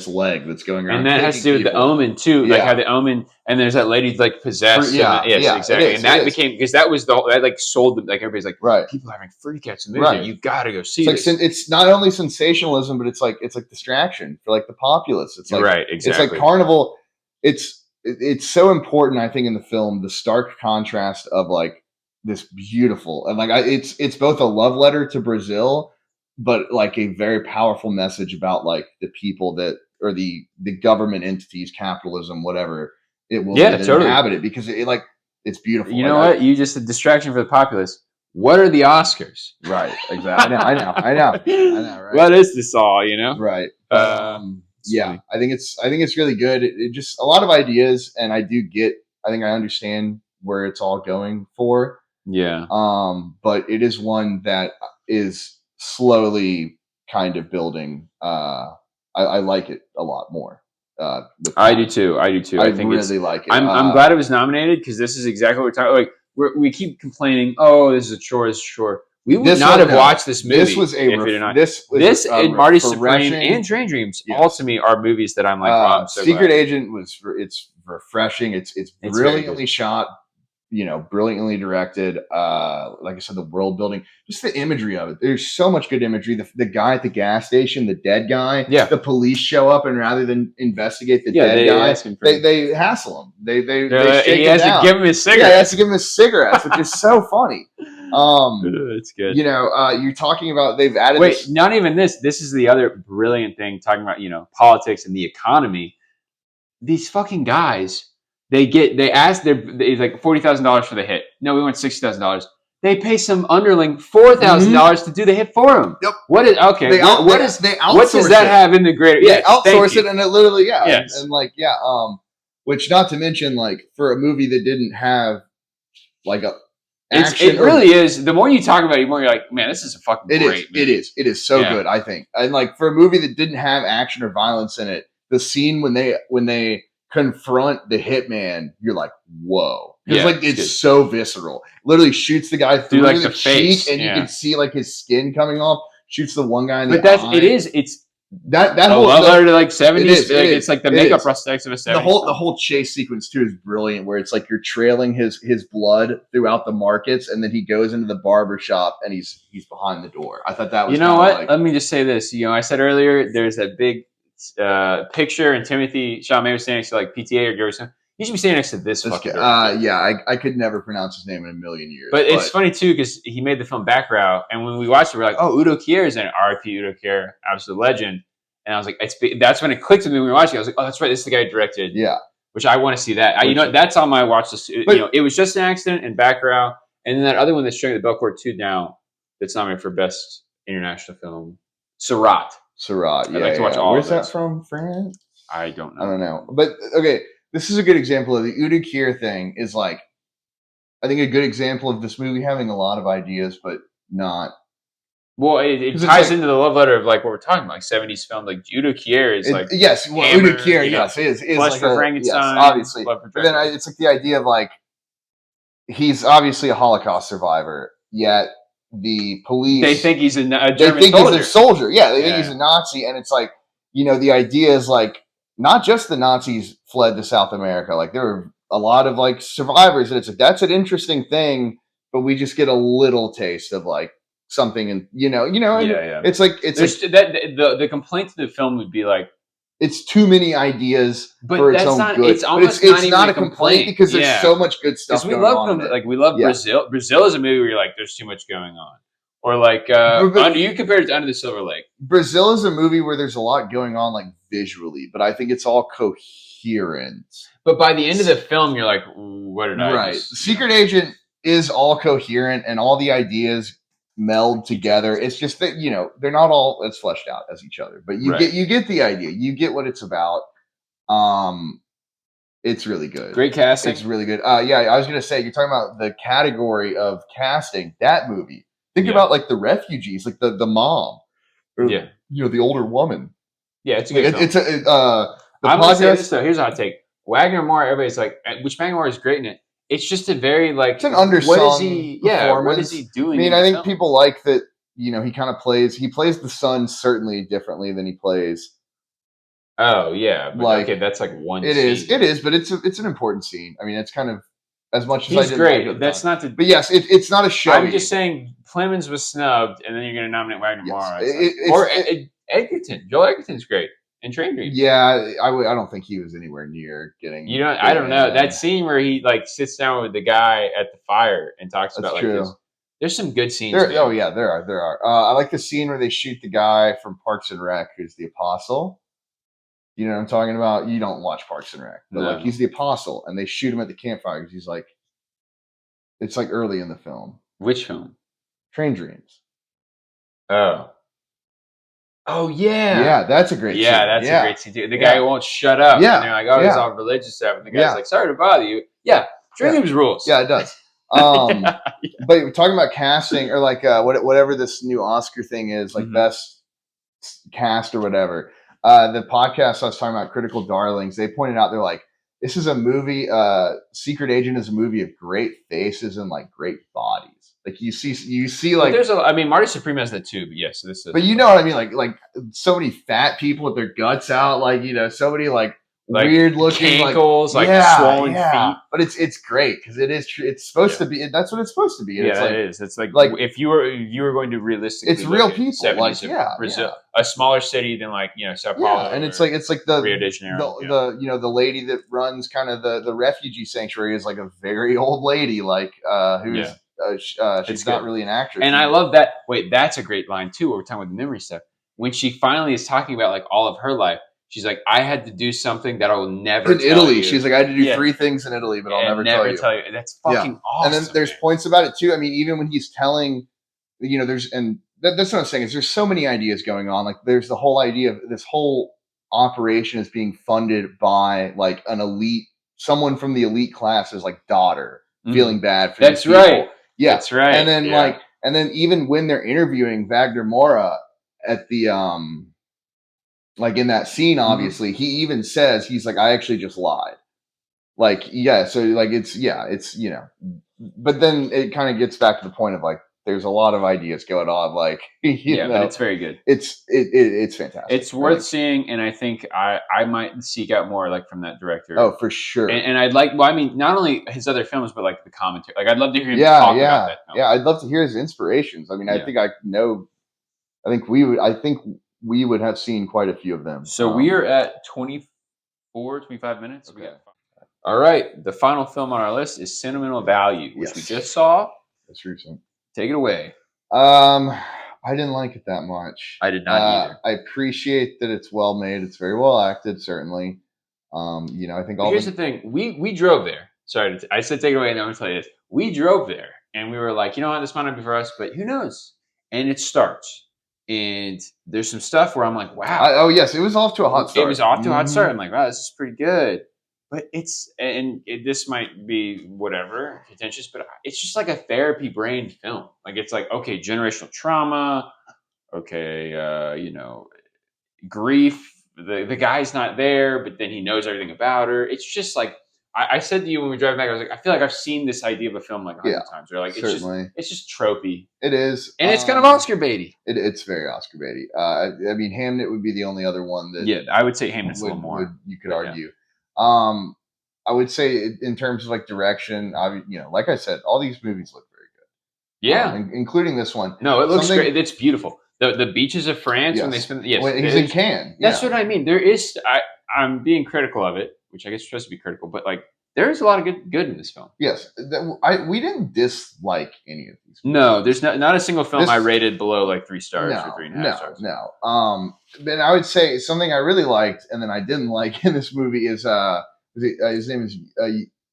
S1: leg that's going around.
S2: And that has to do with the Omen too, like how the Omen, and there's that lady like possessed. Exactly. And that became, because that was that like sold them, like everybody's like, people are having freakouts in the movie. You got to go see
S1: this. It's not only sensationalism, but it's like distraction for like the populace. It's like It's like Carnival. It's so important, I think, in the film, the stark contrast of like this beautiful, and like it's both a love letter to Brazil, but like a very powerful message about like the people that, or the government entities, capitalism, whatever it will inhabit it, because it's beautiful.
S2: You know what? You just a distraction for the populace. What are the Oscars?
S1: Right. Exactly. I know. Right.
S2: What is this all?
S1: Right. Yeah. I think it's really good. It just a lot of ideas, and I think I understand where it's all going for.
S2: Yeah.
S1: But it is one that is slowly kind of building. I like it a lot more.
S2: I do too. I think
S1: really like it.
S2: I'm glad it was nominated, because this is exactly what we're talking. Like we keep complaining, oh, this is a chore. This is a chore. We would not have watched this movie. This was this and Marty Supreme and Train Dreams. All to me are movies that I'm like, oh, I'm so
S1: Secret
S2: glad.
S1: Agent it's refreshing. It's brilliantly shot. Brilliantly directed. Like I said, the world building, just the imagery of it. There's so much good imagery. The guy at the gas station, the dead guy.
S2: Yeah.
S1: The police show up, and rather than investigate the dead guy, they hassle him. They shake him down.
S2: To give him his cigarettes.
S1: Yeah, he has to give him his cigarettes, which is so funny.
S2: It's good.
S1: You're talking about they've added.
S2: Wait, not even this. This is the other brilliant thing. Talking about politics and the economy. These fucking guys. They ask it's like $40,000 for the hit. No, we want $60,000. They pay some underling $4,000 to do the hit for them.
S1: Yep.
S2: What is okay? What does that have in the greater?
S1: Yeah, outsource it, and it literally and like which, not to mention, like, for a movie that didn't have like a action,
S2: it really is. The more you talk about it, the more you're like, man, this is a fucking great movie.
S1: It is so good, I think. And like, for a movie that didn't have action or violence in it, the scene when they confront the hitman, you're like, whoa. It's so visceral. Literally shoots the guy through like the face, cheek, and you can see like his skin coming off. Shoots the one guy in the eye.
S2: It's
S1: that
S2: whole love letter to like 70s. It's like the makeup prosthetics of a 70s.
S1: The whole chase sequence too is brilliant, where it's like you're trailing his blood throughout the markets, and then he goes into the barber shop and he's behind the door. I thought that was,
S2: what? Let me just say this. I said earlier, there's that big picture, and Timothy Chalamet was standing next to like PTA or Garrison. You should be standing next to this fucking
S1: guy. I could never pronounce his name in a million years.
S2: But it's funny too, because he made the film Back Row, and when we watched it, we're like, oh, Udo Kier is in it. R.I.P. Udo Kier, absolute legend. And I was like, that's when it clicked with me when we were watching it. I was like, oh, that's right, this is the guy who directed.
S1: Yeah.
S2: Which I want to see that. That's on my watch list. It was just an accident in Back Row, and then that other one that's showing the Belcourt 2 now, that's nominated for Best International Film, Surat.
S1: I'd
S2: like to watch all
S1: Where's
S2: of those.
S1: That from? France?
S2: I don't know.
S1: I don't know. But okay, this is a good example of the Udo Kier thing. Is like, I think, a good example of this movie having a lot of ideas, but not.
S2: Well, it ties into the love letter of like what we're talking about, like 70s film. Like Udo Kier is like
S1: Udo Kier, is
S2: Flesh
S1: like
S2: for Frankenstein,
S1: obviously. But then it's like the idea of like, he's obviously a Holocaust survivor, yet the police,
S2: they think he's a German
S1: soldier.
S2: He's
S1: a soldier. Yeah, they think he's a Nazi, and it's like, the idea is like, not just the Nazis fled to South America. Like, there were a lot of like survivors, and it's like, that's an interesting thing, but we just get a little taste of like something, and it's like
S2: the complaint to the film would be like,
S1: it's too many ideas for its own good.
S2: It's almost it's not a complaint,
S1: because there's so much good stuff going on.
S2: Like, we love Brazil. Brazil is a movie where you're like, there's too much going on. Or like, you compare it to Under the Silver Lake.
S1: Brazil is a movie where there's a lot going on, like, visually, but I think it's all coherent.
S2: But by the end of the film, you're like, what did I?
S1: Right. Secret Agent is all coherent, and all the ideas meld together. It's just that they're not all as fleshed out as each other, but you get the idea. You get what it's about. It's really good.
S2: Great casting.
S1: It's really good. I was gonna say, you're talking about the category of casting. That movie Think about like the refugees, like the mom, or the older woman.
S2: Yeah, it's a good film.
S1: It's
S2: I'm gonna say this though. Here's a hot take. Wagner Moore, everybody's like, which Wagner Moore is great in it. It's just a very like,
S1: it's an undersung performance.
S2: What is he doing?
S1: I mean, I think people like that. He kind of plays the son certainly differently than he plays.
S2: Oh yeah, but like, okay, that's like one.
S1: It is, but it's an important scene. I mean, it's kind of as much as
S2: he's great. That's not the.
S1: But yes, it's not a show.
S2: I'm just saying, Clemens was snubbed, and then you're going to nominate Wagner Moore. Edgerton. Joel Edgerton's great in Train Dreams.
S1: Yeah, I don't think he was anywhere near getting.
S2: I don't know that scene where he like sits down with the guy at the fire and talks about like this. There's some good scenes.
S1: Oh yeah, there are. I like the scene where they shoot the guy from Parks and Rec, who's the apostle. You know what I'm talking about? You don't watch Parks and Rec, but like he's the apostle, and they shoot him at the campfire because he's like, it's like early in the film.
S2: Which film?
S1: Train Dreams.
S2: Oh yeah.
S1: Yeah, that's a great scene.
S2: Yeah, that's a great scene too. The guy who won't shut up.
S1: Yeah.
S2: And they're like, oh, he's all religious stuff. And the guy's like, sorry to bother you. Yeah. Dreams rules.
S1: Yeah, it does. But talking about casting or like whatever this new Oscar thing is, like best cast or whatever. The podcast I was talking about, Critical Darlings, they pointed out, they're like, this is a movie, Secret Agent is a movie of great faces and like great bodies. Like you see like
S2: there's Marty Supreme has that too, but yes, this is.
S1: But you know what I mean, like so many fat people with their guts out, like so many like weird looking
S2: ankles, like swollen feet.
S1: But it's great because it is true. It's supposed to be. That's what it's supposed to be.
S2: Yeah, it is. It's like if you were going to realistically,
S1: it's real people. Like
S2: Brazil, a smaller city than like Sao Paulo.
S1: Yeah, and it's like the
S2: Rio de Janeiro.
S1: The lady that runs kind of the refugee sanctuary is like a very old lady, like who's. She's not really an actress.
S2: And I love that. Wait, that's a great line too. We're talking about the memory stuff. When she finally is talking about like all of her life, she's like, I had to do something that I will never
S1: in Italy. You. She's like, I had to do 3 things in Italy, but I'll never tell you.
S2: That's fucking awesome.
S1: And then there's points about it too. I mean, even when he's telling, that's what I'm saying is there's so many ideas going on. Like there's the whole idea of this whole operation is being funded by like someone from the elite class's like daughter feeling bad for
S2: that's
S1: these people.
S2: Right.
S1: Yeah,
S2: that's right.
S1: And then and then even when they're interviewing Wagner Moura at the like in that scene, obviously he even says he's like, I actually just lied. Like so like it's but then it kind of gets back to the point of like there's a lot of ideas going on. Like
S2: but it's very good.
S1: It's fantastic.
S2: It's worth seeing, and I think I might seek out more like from that director.
S1: Oh, for sure.
S2: And I'd like. Well, I mean, not only his other films, but like the commentary. Like I'd love to hear him talk about that film.
S1: Yeah, I'd love to hear his inspirations. I mean, I think we would have seen quite a few of them.
S2: So we are at 25 minutes. Okay. All right. The final film on our list is Sentimental Value, which we just saw.
S1: That's recent.
S2: Take it away.
S1: I didn't like it that much.
S2: I did not either.
S1: I appreciate that it's well made. It's very well acted, certainly. I think
S2: here's the thing. We drove there. Sorry, I said take it away, and I'm going to tell you this. We drove there, and we were like, you know what, this might not be for us, but who knows? And it starts. And there's some stuff where I'm like, wow.
S1: Yes, it was off to a hot start.
S2: It was off to a hot start. I'm like, wow, this is pretty good. But this might be whatever, contentious, but it's just like a therapy brain film. Like it's like, okay, generational trauma, okay, grief. The guy's not there, but then he knows everything about her. It's just like I said to you when we were driving back, I was like, I feel like I've seen this idea of a film like 100 times. Or like it's just tropey.
S1: It is,
S2: and it's kind of Oscar baity.
S1: It's very Oscar baity. I mean, Hamnet would be the only other one that
S2: I would say Hamnet's a little more.
S1: You could argue. Yeah. I would say in terms of like direction, like I said, all these movies look very good.
S2: Yeah,
S1: including this one.
S2: No, it looks great. It's beautiful. The beaches of France when they spend. Yes,
S1: when he's in Cannes.
S2: That's what I mean. There is. I'm being critical of it, which I guess you're supposed to be critical, but like there is a lot of good in this film.
S1: Yes, we didn't dislike any of these
S2: films. No, there's not a single film I rated below like 3 stars or 3.5 stars.
S1: No. Then I would say something I really liked and then I didn't like in this movie is his name is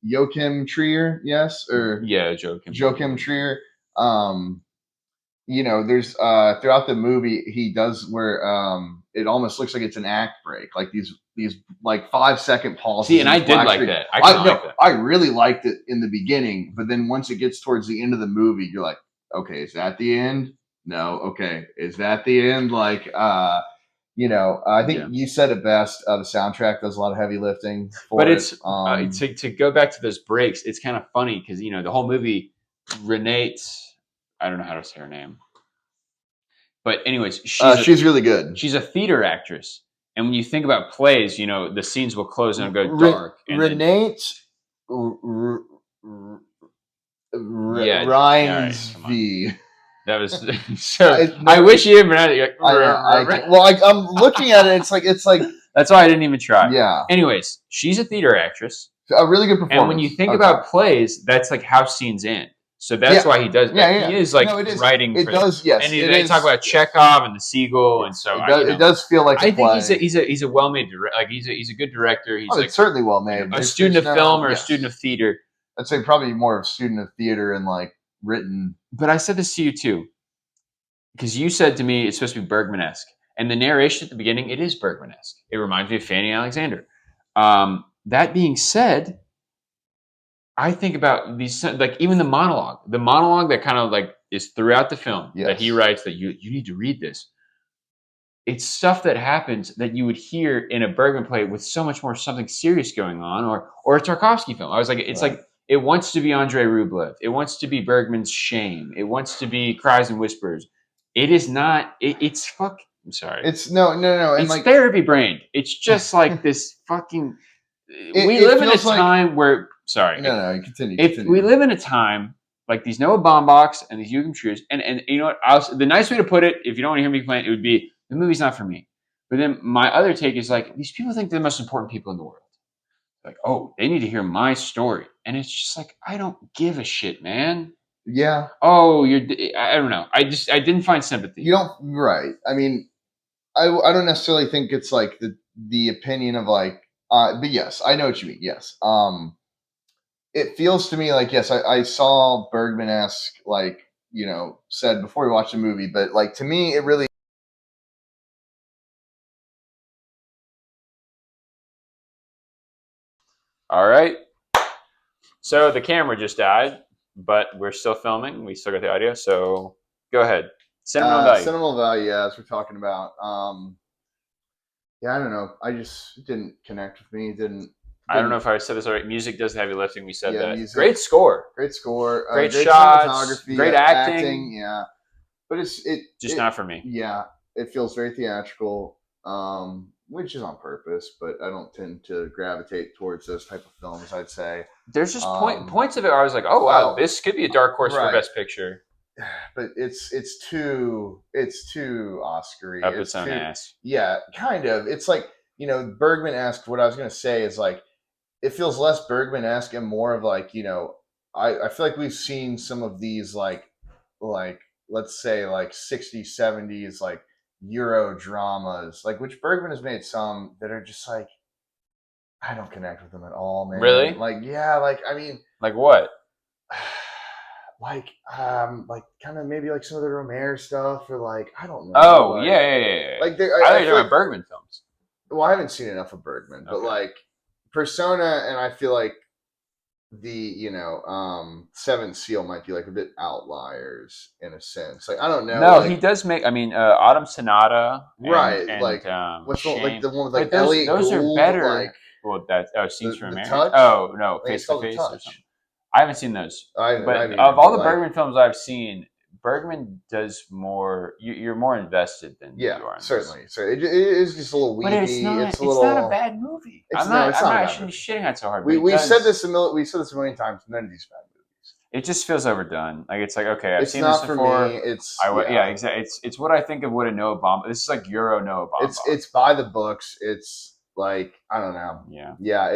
S1: Joachim Trier, yes? Or Joachim Trier. There's throughout the movie he does where it almost looks like it's an act break, like these like 5-second pauses.
S2: See, and I did like that. I really liked it
S1: in the beginning, but then once it gets towards the end of the movie, you're like, okay, is that the end? No. Okay, is that the end? Like, I think you said it best. The soundtrack does a lot of heavy lifting for
S2: but
S1: it.
S2: it's to go back to those breaks. It's kind of funny because the whole movie, Renee, I don't know how to say her name, but anyways,
S1: she's really good.
S2: She's a theater actress, and when you think about plays, the scenes will close and go dark. And
S1: Renee Ryan's V.
S2: That was so. I wish you didn't pronounce it.
S1: I'm looking at it. It's like
S2: that's why I didn't even try.
S1: Yeah.
S2: Anyways, she's a theater actress.
S1: A really good performance.
S2: And when you think about plays, that's like how scenes end. So that's why he does. He is like writing.
S1: It does. Yes.
S2: And they talk about Chekhov and the seagull, and so
S1: it does feel like.
S2: I think he's a well-made director. Like he's a good director. He's
S1: it's certainly well made.
S2: A student of film or a student of theater.
S1: I'd say probably more of a student of theater and like written.
S2: But I said this to you too, because you said to me it's supposed to be Bergman-esque, and the narration at the beginning, it is Bergman-esque. It reminds me of Fanny Alexander. That being said, I think about these, like even the monologue that kind of like is throughout the film that he writes that you need to read this. It's stuff that happens that you would hear in a Bergman play with so much more something serious going on, or a Tarkovsky film. I was like, it's like it wants to be Andrei Rublev. It wants to be Bergman's Shame. It wants to be Cries and Whispers. It is not. It's fuck. I'm sorry.
S1: It's no. And
S2: it's like therapy brained. It's just like this fucking. We live in a time where. Sorry.
S1: No, you continue.
S2: We live in a time like these Noah Baumbachs and these Jürgen Schrues, and you know what? The nice way to put it, if you don't want to hear me complain, it would be the movie's not for me. But then my other take is like these people think they're the most important people in the world. Like, oh, they need to hear my story, and it's just like I don't give a shit, man.
S1: Yeah.
S2: Oh, I don't know. I didn't find sympathy.
S1: You don't. Right. I mean, I don't necessarily think it's like the opinion of like. But yes, I know what you mean. Yes. It feels to me like, yes, I saw Bergman-esque, like, said before we watched the movie, but like to me, it really.
S2: All right. So the camera just died, but we're still filming. We still got the audio. So go ahead. Sentimental value.
S1: Sentimental value, as we're talking about. I don't know. I just didn't connect with me.
S2: I don't know if I said this already. Music does heavy lifting. We said that.
S1: Music.
S2: Great score.
S1: Great score.
S2: Great shots.
S1: Cinematography.
S2: Great acting.
S1: Yeah. But it's
S2: not for me.
S1: Yeah. It feels very theatrical, which is on purpose, but I don't tend to gravitate towards those type of films, I'd say.
S2: There's just points of it where I was like, oh, wow, this could be a dark horse for Best Picture.
S1: But it's too Oscar-y.
S2: Up its own ass.
S1: Yeah, kind of. It's like, Bergman-esque. What I was going to say is like, it feels less Bergman-esque and more of like, I feel like we've seen some of these like let's say like 60s, 70s like Euro dramas, like which Bergman has made some that are just like, I don't connect with them at all, man.
S2: Really?
S1: Like, yeah, like I mean,
S2: like what?
S1: Like kind of maybe like some of the Romero stuff, or like I don't know.
S2: Oh,
S1: like,
S2: yeah.
S1: Like
S2: I think about Bergman films.
S1: Well, I haven't seen enough of Bergman, but like Persona, and I feel like the Seventh Seal might be like a bit outliers in a sense. Like I don't know.
S2: No, he does make. I mean, Autumn Sonata,
S1: right?
S2: And,
S1: like
S2: what's
S1: the one with like
S2: Elliot
S1: Gould,
S2: are better.
S1: Like,
S2: well, that's Scenes from America.
S1: Touch?
S2: Oh no, Face to Face or something. I haven't seen those. But of all the Bergman films I've seen, Bergman does more. You're more invested than you are.
S1: Certainly. So it is just a little weepy.
S2: But it's not a bad movie. I'm not actually shitting on it so hard.
S1: We said this a million times. None of these bad movies.
S2: It just feels overdone. Like it's like okay, I've seen this before. Exactly. It's what I think of what a Noah Baumbach. This is like Euro Noah Baumbach.
S1: It's by the books. It's like I don't know.
S2: Yeah.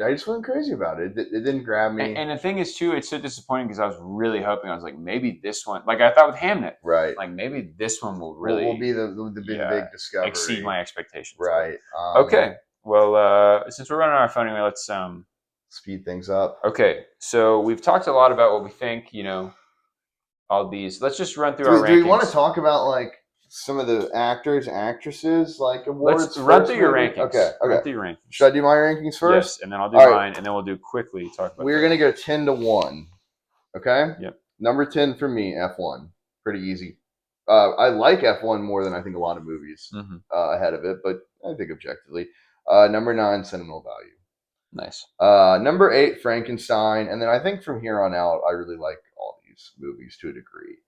S1: I just wasn't crazy about it. It didn't grab me.
S2: And the thing is, too, it's so disappointing because I was really hoping. I was like, maybe this one, like I thought with Hamnet,
S1: right?
S2: Like maybe this one will really
S1: will be the big discovery,
S2: exceed my expectations,
S1: right?
S2: Okay, well, since we're running our phone anyway, let's
S1: speed things up.
S2: Okay, so we've talked a lot about what we think. All these. Let's just run through our rankings.
S1: Do we want to talk about like some of the actors, actresses, like awards?
S2: Let's run through your rankings.
S1: Okay.
S2: Run through your rankings.
S1: Should I do my rankings first?
S2: Yes, and then I'll do mine, and then we'll do quickly talk about.
S1: We're gonna go 10 to 1. Okay.
S2: Yep.
S1: Number 10 for me, F1. Pretty easy. I like F1 more than I think a lot of movies ahead of it, but I think objectively. Number 9, sentimental value.
S2: Nice.
S1: Number 8, Frankenstein, and then I think from here on out, I really like all these movies to a degree.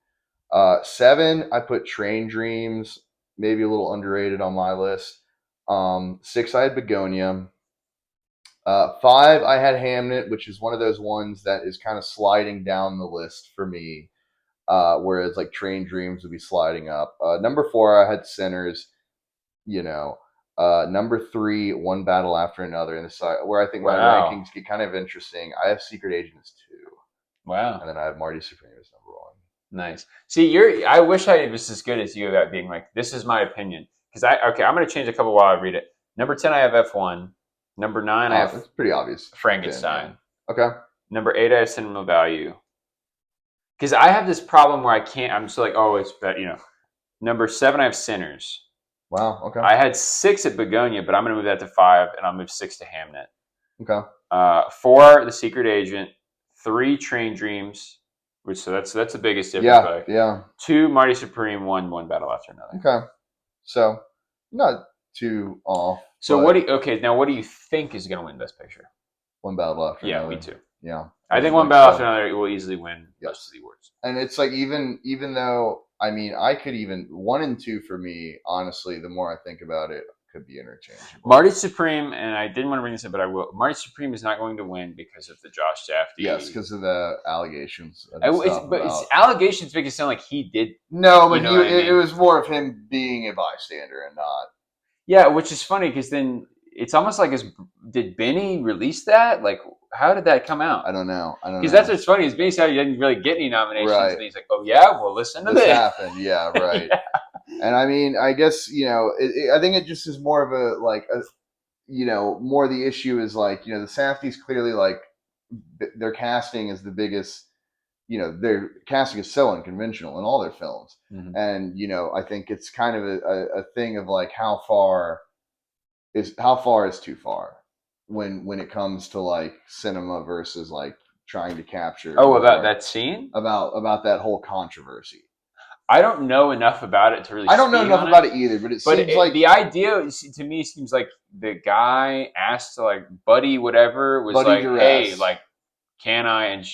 S1: 7, I put Train Dreams, maybe a little underrated on my list. 6, I had Begonia. 5, I had Hamnet, which is one of those ones that is kind of sliding down the list for me, whereas like Train Dreams would be sliding up. Number 4, I had Sinners. You know, number 3, One Battle After Another, and this where I think my rankings get kind of interesting. I have Secret Agent as 2.
S2: Wow.
S1: And then I have Marty Supreme as number 1.
S2: Nice. See, I wish I was as good as you about being like, this is my opinion. Because I'm going to change a couple while I read it. Number 10, I have F1. Number 9, I have
S1: that's pretty obvious.
S2: Frankenstein.
S1: 10, yeah. Okay.
S2: Number 8, I have Sentimental Value. Because I have this problem where I'm just like, oh, it's better, Number 7, I have Sinners.
S1: Wow. Okay.
S2: I had 6 at Begonia, but I'm going to move that to 5, and I'll move 6 to Hamnet.
S1: Okay.
S2: 4, The Secret Agent. 3, Train Dreams. So that's the biggest difference.
S1: Yeah.
S2: 2, Marty Supreme. 1, One Battle After Another.
S1: Okay. So not too off.
S2: So what do you think is going to win Best Picture?
S1: One Battle After Another.
S2: Yeah, me too.
S1: Yeah.
S2: I think One Battle After Another will easily win most of the awards.
S1: And it's like even though I could even 1 and 2 for me, honestly, the more I think about it, could be interchangeable.
S2: Marty Supreme, and I didn't want to bring this up, but I will. Marty Supreme is not going to win because of the Josh Safdie.
S1: Yes, because of the allegations.
S2: It's allegations make it sound like he did.
S1: No, but it was more of him being a bystander and not.
S2: Yeah, which is funny because then it's almost like did Benny release that? Like, how did that come out?
S1: I don't know.
S2: Because that's what's funny is Benny said he didn't really get any nominations,
S1: right.
S2: And he's like, "Oh yeah, well listen to this."
S1: This happened, yeah, right. Yeah. And I guess I think it just is more of more the issue is like the Safdies clearly like their casting is the biggest. Their casting is so unconventional in all their films, and I think it's kind of a thing of like how far is too far when it comes to like cinema versus like trying to capture.
S2: About that scene,
S1: about that whole controversy.
S2: I don't know enough about it to really.
S1: I don't know enough about it either, but seems like
S2: the idea to me seems like the guy asked to like Buddy whatever was Buddy like, duress. Hey, like, can I? And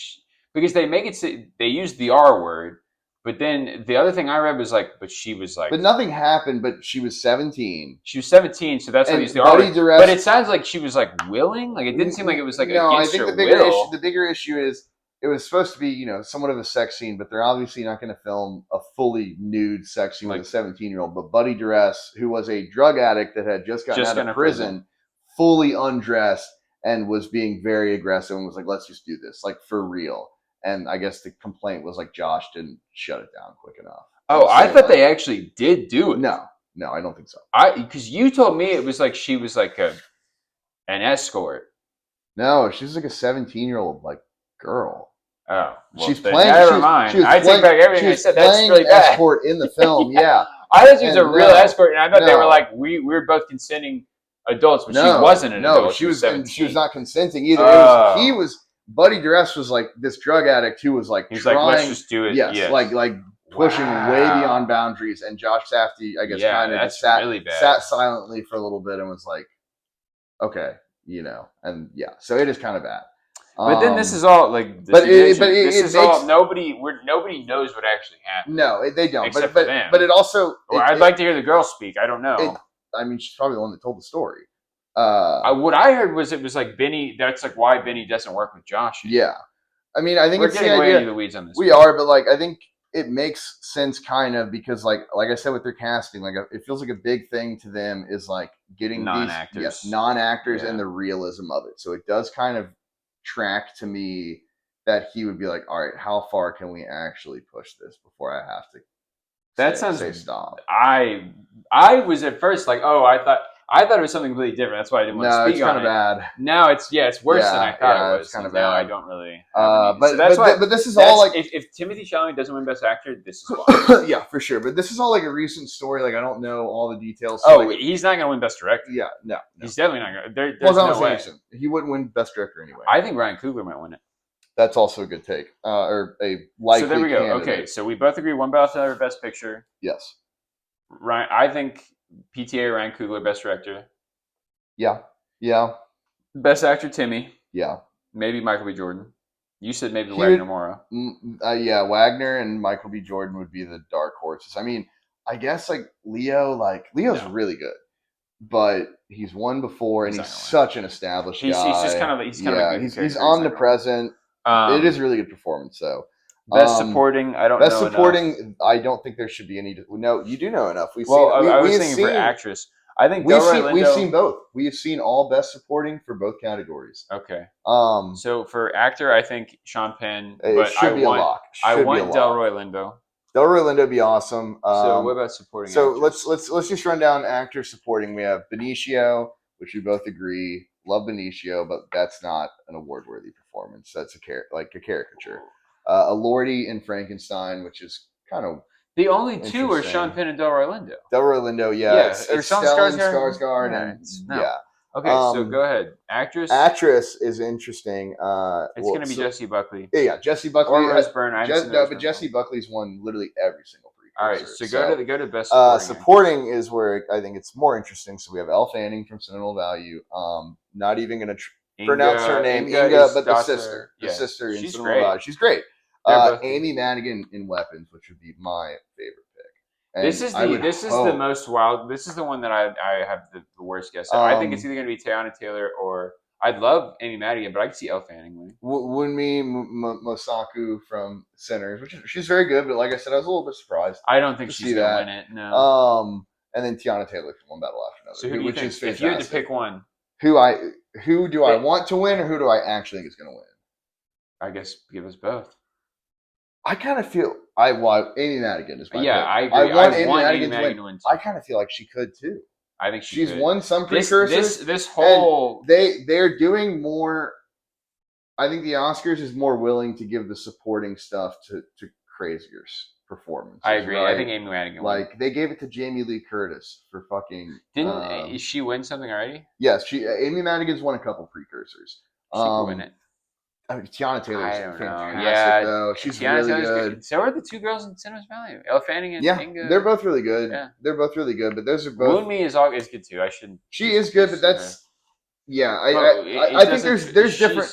S2: because they make it, they use the R word, but then the other thing I read was like, but she was like,
S1: but nothing happened. But she was 17.
S2: She was 17, so that's why they used the R word. Duress, but it sounds like she was like willing. Like it didn't seem like it was like against her will.
S1: The bigger issue is. It was supposed to be, somewhat of a sex scene, but they're obviously not going to film a fully nude sex scene with a 17-year-old. But Buddy Duress, who was a drug addict that had just gotten out of prison, fully undressed and was being very aggressive and was like, let's just do this, like for real. And I guess the complaint was like Josh didn't shut it down quick enough.
S2: Oh, I thought they actually did do it.
S1: No, I don't think so.
S2: Because you told me it was like she was like an escort.
S1: No, she's like a 17-year-old like girl.
S2: Oh, well,
S1: she's playing.
S2: Never mind. I take back everything I said. That's really bad.
S1: Escort in the film, yeah.
S2: I thought she was a real escort, and I thought they were like we were both consenting adults, but she wasn't an adult.
S1: She was 17. She was not consenting either. He was Buddy Duress was like this drug addict who was like
S2: he's trying, like let's just do it.
S1: Yes. like pushing way beyond boundaries, and Josh Safdie, I guess, kind of just sat silently for a little bit and was like, okay, and yeah, so it is kind of bad.
S2: But then this is all like. Nobody knows what actually happened.
S1: No, they don't.
S2: Except for them.
S1: But it also.
S2: I'd like to hear the girl speak. I don't know.
S1: She's probably the one that told the story.
S2: What I heard was it was like Benny. That's like why Benny doesn't work with Josh anymore.
S1: Yeah, I think
S2: we're
S1: it's
S2: getting way into the weeds on this.
S1: We are, but like I think it makes sense kind of because like I said with their casting, like it feels like a big thing to them is like getting non-actors, and the realism of it. So it does kind of track to me that he would be like, all right, how far can we actually push this before I have to say stop? I
S2: was at first like, oh, I thought it was something completely different. That's why I didn't want to speak on it.
S1: No, it's kind of bad.
S2: Now it's worse than I thought it was.
S1: It's kind of
S2: bad.
S1: Now
S2: I don't really.
S1: But this is all like
S2: if Timothy Chalamet doesn't win Best Actor, this is why.
S1: Yeah, for sure. But this is all like a recent story. Like I don't know all the details.
S2: So he's not going to win Best Director.
S1: Yeah, no.
S2: He's definitely not going to. There's no way.
S1: He wouldn't win Best Director anyway.
S2: I think Ryan Coogler might win it.
S1: That's also a good take, or a likely
S2: So there we go.
S1: candidate.
S2: Okay, so we both agree one Ballot Best Picture.
S1: Yes.
S2: Ryan, I think PTA Ryan Coogler Best Director.
S1: Yeah. Yeah.
S2: Best Actor Timmy.
S1: Yeah.
S2: Maybe Michael B. Jordan. You said maybe
S1: He
S2: Wagner
S1: would,
S2: Moura.
S1: yeah, Wagner and Michael B. Jordan would be the dark horses. I mean, I guess like Leo's really good, but he's won before, and he's such an established guy.
S2: He's just kind of a goofy character.
S1: He's omnipresent. It is a really good performance, though.
S2: Best supporting, I don't know. Best
S1: supporting,
S2: enough.
S1: I don't think there should be any. No, you do know enough.
S2: I was thinking for actress. I think
S1: we've seen both. We've seen all best supporting for both categories.
S2: Okay. So for actor, I think Sean Penn.
S1: It should be a lock.
S2: I want Delroy Lindo.
S1: Delroy Lindo would be awesome.
S2: So what about supporting?
S1: So actors? let's just run down actor supporting. We have Benicio, which we both agree. Love Benicio, but that's not an award-worthy performance. That's a caricature. Elordi in Frankenstein, which is kind of
S2: the only two are Sean Penn and Delroy Lindo.
S1: Delroy Lindo, yeah. It's Stellan Skarsgård, and yeah.
S2: Okay, so go ahead.
S1: Actress is interesting.
S2: It's going to be Jessie Buckley.
S1: Yeah, Jessie Buckley.
S2: Or Rose Byrne.
S1: But Jessie Buckley's won literally every single precursor.
S2: All right, so go to best supporting.
S1: Supporting is where I think it's more interesting. So we have Elle Fanning from Sentimental Value. Not even going to pronounce her name, Inga, but the sister. The sister in Sentimental Value. She's great. Amy Madigan in Weapons, which would be my favorite pick. And
S2: this is the most wild. This is the one that I have the worst guess. I think it's either going to be Teyana Taylor or I'd love Amy Madigan, but I could see Elle Fanning winning.
S1: Wunmi Mosaku from Sinners, which she's very good, but like I said, I was a little bit surprised.
S2: I don't think she's going to win it. No.
S1: And then Teyana Taylor from One Battle After Another.
S2: So who do you think? If you had to pick one,
S1: who do I want to win, or who do I actually think is going to win?
S2: I guess give us both.
S1: I kind of feel Amy Madigan is my pick.
S2: I agree. I want Amy Madigan to win too.
S1: I kind of feel like she could too.
S2: I think
S1: she's won some precursors.
S2: This whole
S1: they're doing more. I think the Oscars is more willing to give the supporting stuff to crazier performances.
S2: I agree.
S1: Right?
S2: I think Amy Madigan.
S1: Like they gave it to Jamie Lee Curtis for fucking.
S2: Didn't she win something already?
S1: Yes, Amy Madigan's won a couple precursors.
S2: She could win it.
S1: I mean, Teyana Taylor's fantastic, though. She's
S2: Teyana
S1: really good.
S2: So are the two girls in Cinema's Value. Elle Fanning and Inga.
S1: They're both really good. Yeah. They're both really good, but those are both.
S2: Wunmi is good too.
S1: She is good, but that's I think there's different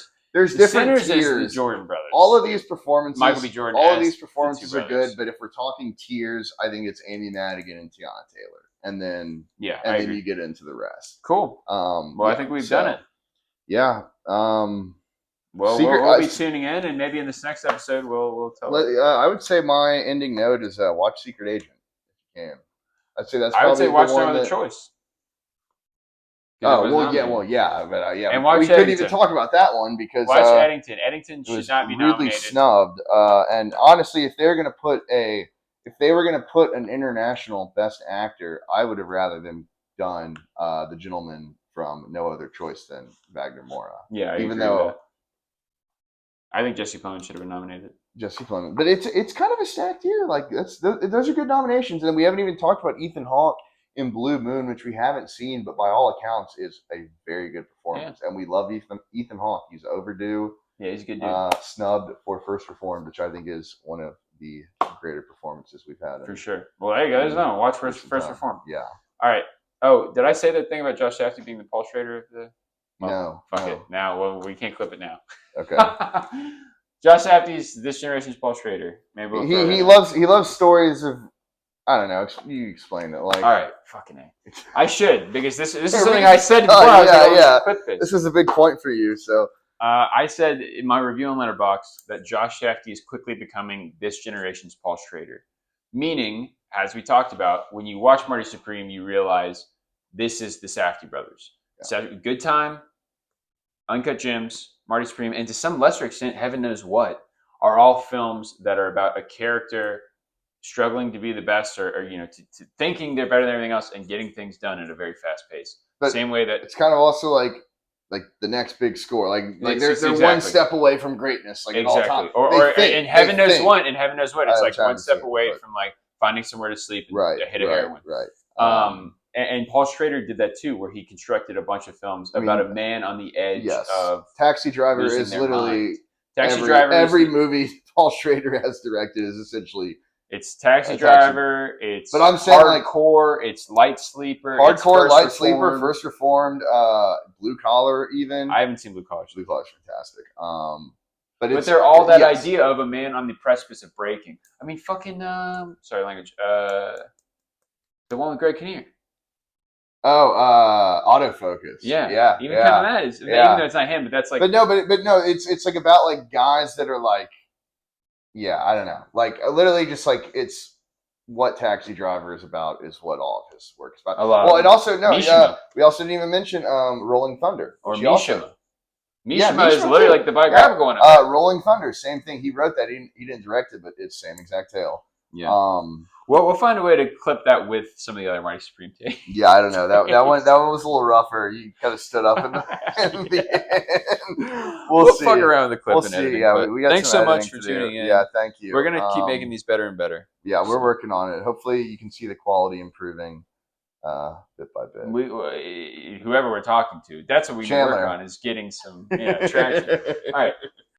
S2: Sinners
S1: tiers.
S2: Is the Jordan brothers.
S1: All of these performances,
S2: Michael B. Jordan.
S1: All of these performances are good, but if we're talking tiers, I think it's Amy Madigan and Teyana Taylor, and then then you get into the rest.
S2: Cool. I think we've done it.
S1: Yeah.
S2: Well, we'll be tuning in, and maybe in this next episode, we'll tell.
S1: I would say my ending note is watch Secret Agent if you can. I'd say that's.
S2: I would say watch No Other Choice.
S1: Oh but and we couldn't even talk about that one because
S2: watch Eddington. Eddington should not be nominated.
S1: Really snubbed. And honestly, if they were going to put an international Best Actor, I would have rather them done the gentleman from No Other Choice than Wagner Moura.
S2: Yeah, even though. I think Jesse Plemons should have been nominated.
S1: Jesse Plemons, but it's kind of a stacked year. Like those are good nominations, and we haven't even talked about Ethan Hawke in Blue Moon, which we haven't seen, but by all accounts is a very good performance, and we love Ethan Hawke. He's overdue.
S2: Yeah, he's a good dude.
S1: Snubbed for First Reformed, which I think is one of the greater performances we've had.
S2: For sure. Well, there you go. There's no watch First Reformed.
S1: Yeah.
S2: All right. Oh, did I say that thing about Josh Safdie being the Paul Schrader of the?
S1: Well,
S2: no. Fuck it. Now, well, we can't clip it now.
S1: Okay.
S2: Josh Safdie's this generation's Paul Schrader. Maybe
S1: he loves stories of. I don't know. You explain it. Like,
S2: all right, fucking A. I should because this is something I said before.
S1: This was a big point for you. So
S2: I said in my review on Letterboxd that Josh Safdie is quickly becoming this generation's Paul Schrader. Meaning, as we talked about, when you watch Marty Supreme, you realize this is the Safdie brothers. Yeah. Good Time, Uncut Gems, Marty Supreme, and to some lesser extent, Heaven Knows What, are all films that are about a character struggling to be the best or to thinking they're better than everything else and getting things done at a very fast pace. But same way that
S1: it's kind of also like the next big score. Like they're one step away from greatness. Like
S2: exactly.
S1: All time.
S2: Or in Heaven Knows What, it's like one step away from like finding somewhere to sleep and hit a heroin.
S1: Right.
S2: And Paul Schrader did that too, where he constructed a bunch of films about a man on the edge of
S1: Taxi Driver is literally every movie Paul Schrader has directed is essentially
S2: it's Taxi Driver. It's
S1: but I'm saying
S2: Hardcore. It's Light Sleeper.
S1: Hardcore, Light Sleeper, First Reformed, Blue Collar. Even
S2: I haven't seen Blue Collar.
S1: Blue Collar's fantastic.
S2: But they're all that idea of a man on the precipice of breaking. I mean, fucking sorry, language. The one with Greg Kinnear.
S1: Oh, Autofocus.
S2: Yeah. Even kind of that is, even though it's not him, but that's like.
S1: But no, it's like about like guys that are like, I don't know, like literally just like it's what Taxi Driver is about is what all of his work is about. Well, and also we also didn't even mention Rolling Thunder
S2: or Mishima. Mishima is literally like the biographical one.
S1: Rolling Thunder, same thing. He wrote that. He didn't direct it, but it's same exact tale.
S2: Yeah. Well, we'll find a way to clip that with some of the other Marty Supreme tapes.
S1: Yeah, I don't know. That one was a little rougher. You kind of stood up in the end. We'll see.
S2: Fuck around with the clip and editing.
S1: Yeah, we got
S2: thanks so much for tuning in.
S1: Yeah, thank you.
S2: We're gonna keep making these better and better.
S1: Yeah, we're working on it. Hopefully, you can see the quality improving bit by bit.
S2: Whoever we're talking to, that's what we work on is getting some traction. All right.